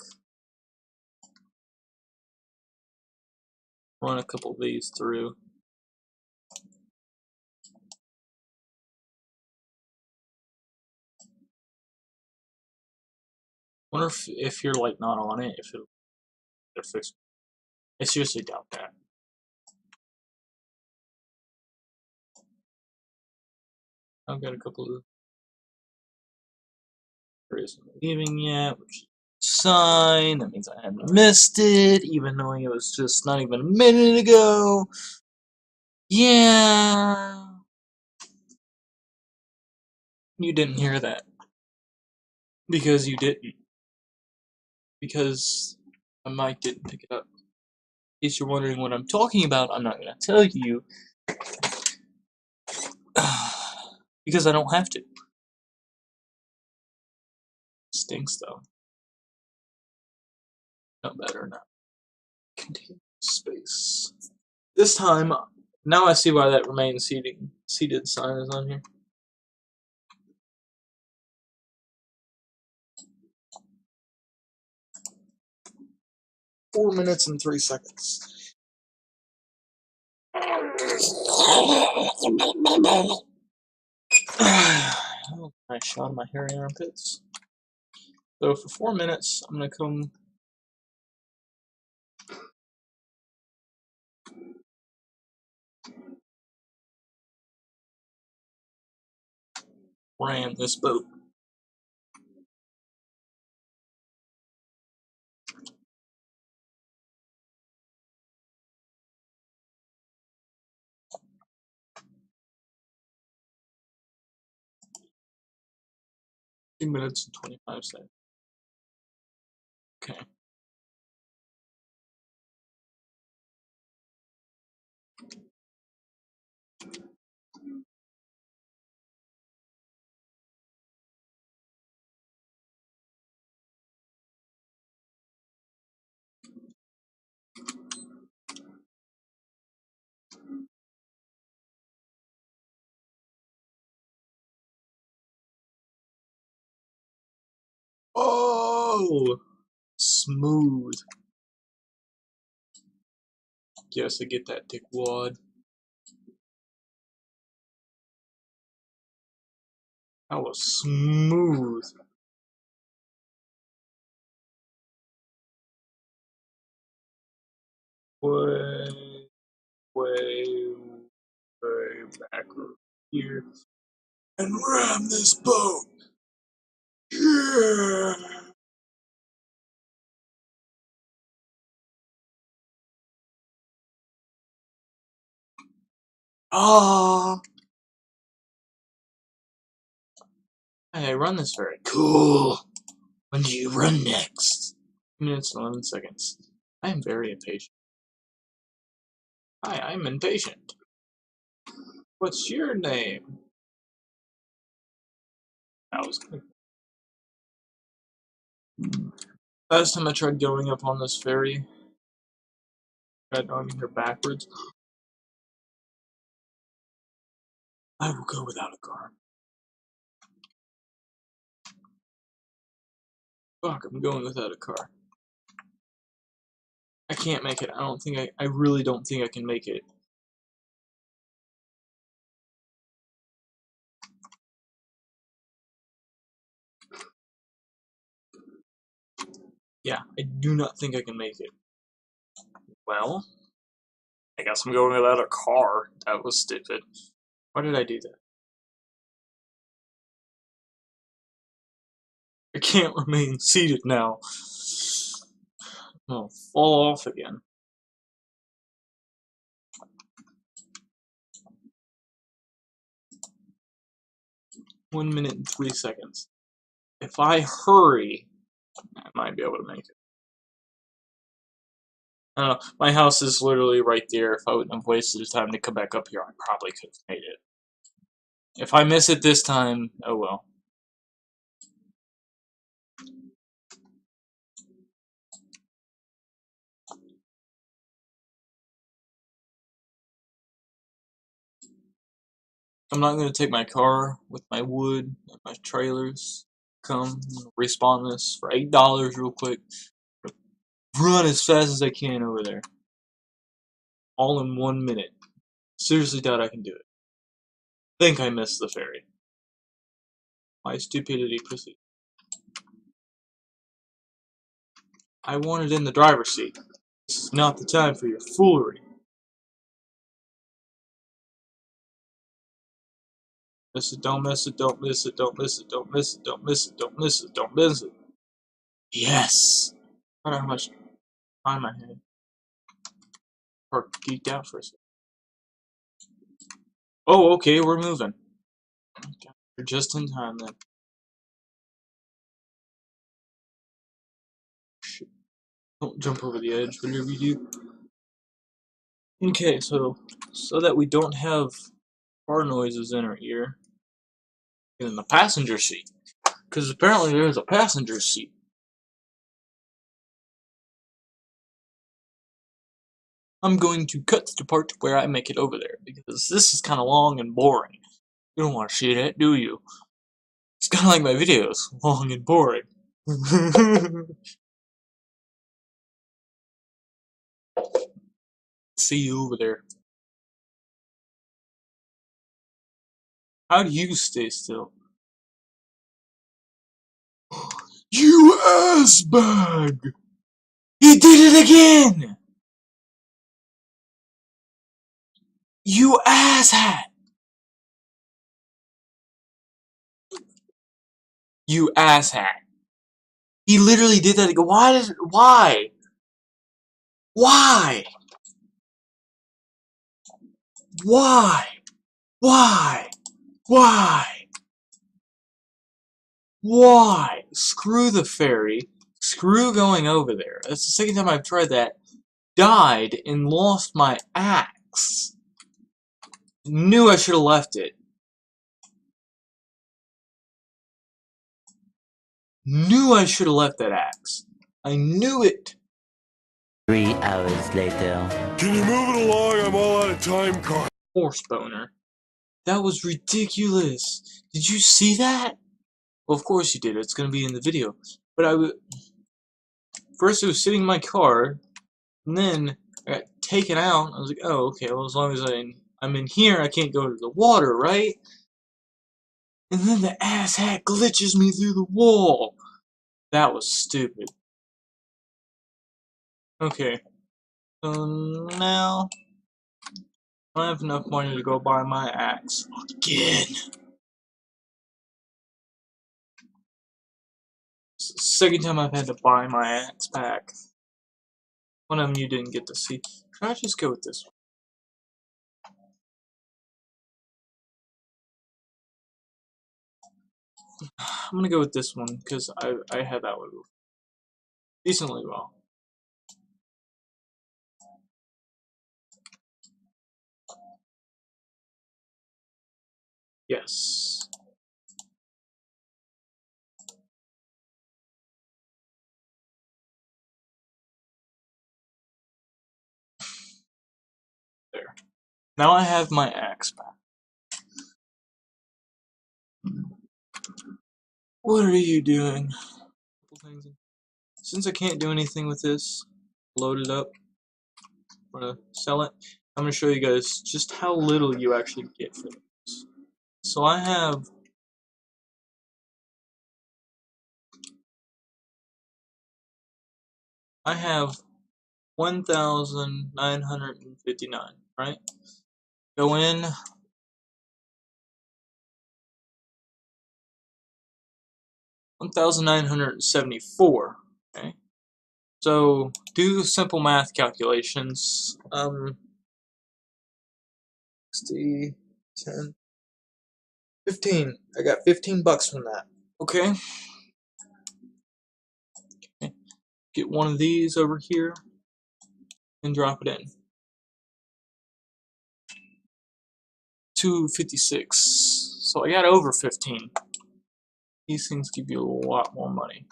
Run a couple of these through. Wonder if you're like not on it, if it'll fix. I seriously doubt that. I've got a couple of. There isn't leaving yet, which is a sign. That means I haven't missed it, even knowing it was just not even a minute ago. Yeah. You didn't hear that. Because you didn't. Because my mic didn't pick it up. In case you're wondering what I'm talking about, I'm not going to tell you. Because I don't have to. Stinks though. No better now. Contain space. This time, now I see why that remain seated sign is on here. Four minutes and 3 seconds. Nice shot of my hairy armpits. So for 4 minutes, I'm gonna come ram this boat. Two minutes and 25 seconds. Okay. Oh, smooth. Yes, I get that, dickwad. That was smooth. Way, way, way back here. And ram this boat. Yeah. Ah. Hey, I run this very cool. When do you run next? minutes and 11 seconds. I am very impatient. Hi, I'm impatient. What's your name? That was good. Last time I tried going up on this ferry, I tried going here backwards. I will go without a car. Fuck, I'm going without a car. I can't make it. I really don't think I can make it. Yeah, I do not think I can make it. Well, I guess I'm going without a car. That was stupid. Why did I do that? I can't remain seated now. I'll fall off again. One minute and 3 seconds. If I hurry, I might be able to make it. I don't know. My house is literally right there. If I wouldn't have wasted the time to come back up here, I probably could have made it. If I miss it this time, oh well. I'm not going to take my car with my wood and my trailers. Come respawn this for $8 real quick. Run as fast as I can over there. All in 1 minute. Seriously doubt I can do it. Think I missed the ferry. My stupidity proceed. I wanted in the driver's seat. This is not the time for your foolery. Miss it, don't miss it, don't miss it, don't miss it, don't miss it, don't miss it, don't miss it, don't miss it. Yes! I don't know how much time I had. Or geeked out for a second. Oh, okay, we're moving. Okay, you're just in time then. Shit. Don't jump over the edge whenever you do. Okay, so that we don't have car noises in our ear, get in the passenger seat. Because apparently there's a passenger seat. I'm going to cut to the part where I make it over there, because this is kind of long and boring. You don't want to see that, do you? It's kind of like my videos, long and boring. See you over there. How do you stay still? You ass bag! He did it again! You asshat! You asshat! He literally did that again. Why? Why? Why? Why? Why? Why? Screw the ferry. Screw going over there. That's the second time I've tried that. Died and lost my axe. Knew I should have left it. Knew I should have left that axe. I knew it. 3 hours later. Can you move it along? I'm all out of time, Carl. Horse boner. That was ridiculous. Did you see that? Well, of course you did. It's gonna be in the video. But first it was sitting in my car, and then I got taken out. I was like, oh, okay. Well, as long as I'm in here, I can't go to the water, right? And then the asshat glitches me through the wall. That was stupid. Okay. So now I don't have enough money to go buy my axe again. It's the second time I've had to buy my axe back. One of them you didn't get to see. Should I just go with this one? I'm gonna go with this one because I had that one before. decently well. Yes. There. Now I have my axe back. What are you doing? Since I can't do anything with this, load it up. I'm gonna sell it. I'm gonna show you guys just how little you actually get for this. So I have 1,959, right? Go in, 1,974, okay? So do simple math calculations. 60, 10, 15. I got 15 bucks from that. Okay. Get one of these over here and drop it in. 256. So I got over 15. These things give you a lot more money.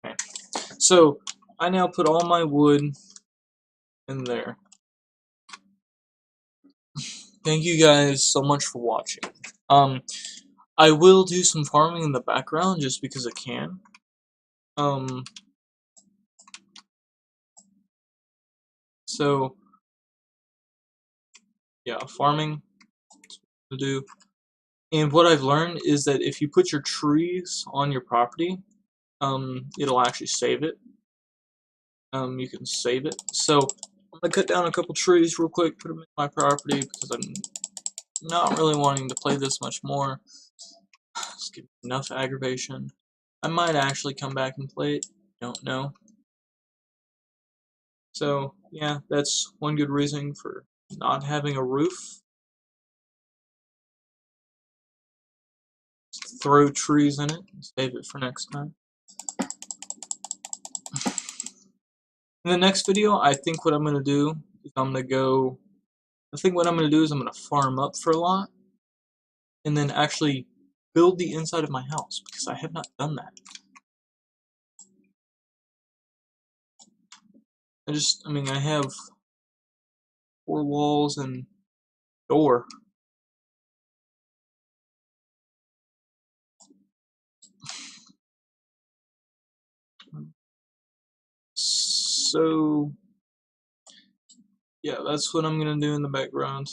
Okay. So I now put all my wood in there. Thank you guys so much for watching. I will do some farming in the background just because I can. So yeah, farming to do. And what I've learned is that if you put your trees on your property, it'll actually save it. You can save it. So I'm gonna cut down a couple trees real quick, put them in my property because I'm not really wanting to play this much more. It's giving me enough aggravation. I might actually come back and play it. Don't know. So yeah, that's one good reason for not having a roof. Just throw trees in it and save it for next time. In the next video, I think what I'm gonna do is I'm gonna farm up for a lot and then actually build the inside of my house because I have not done that. I have 4 walls and door. So yeah, that's what I'm gonna do in the background.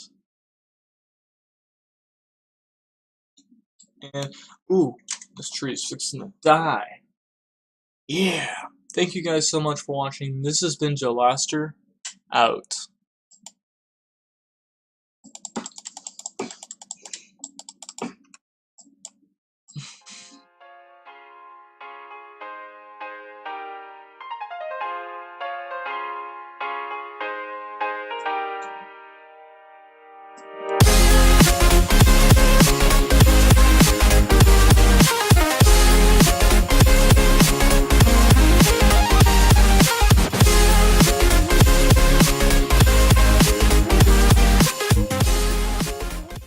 And ooh, this tree is fixing to die. Yeah. Thank you guys so much for watching. This has been Joe Laster, out.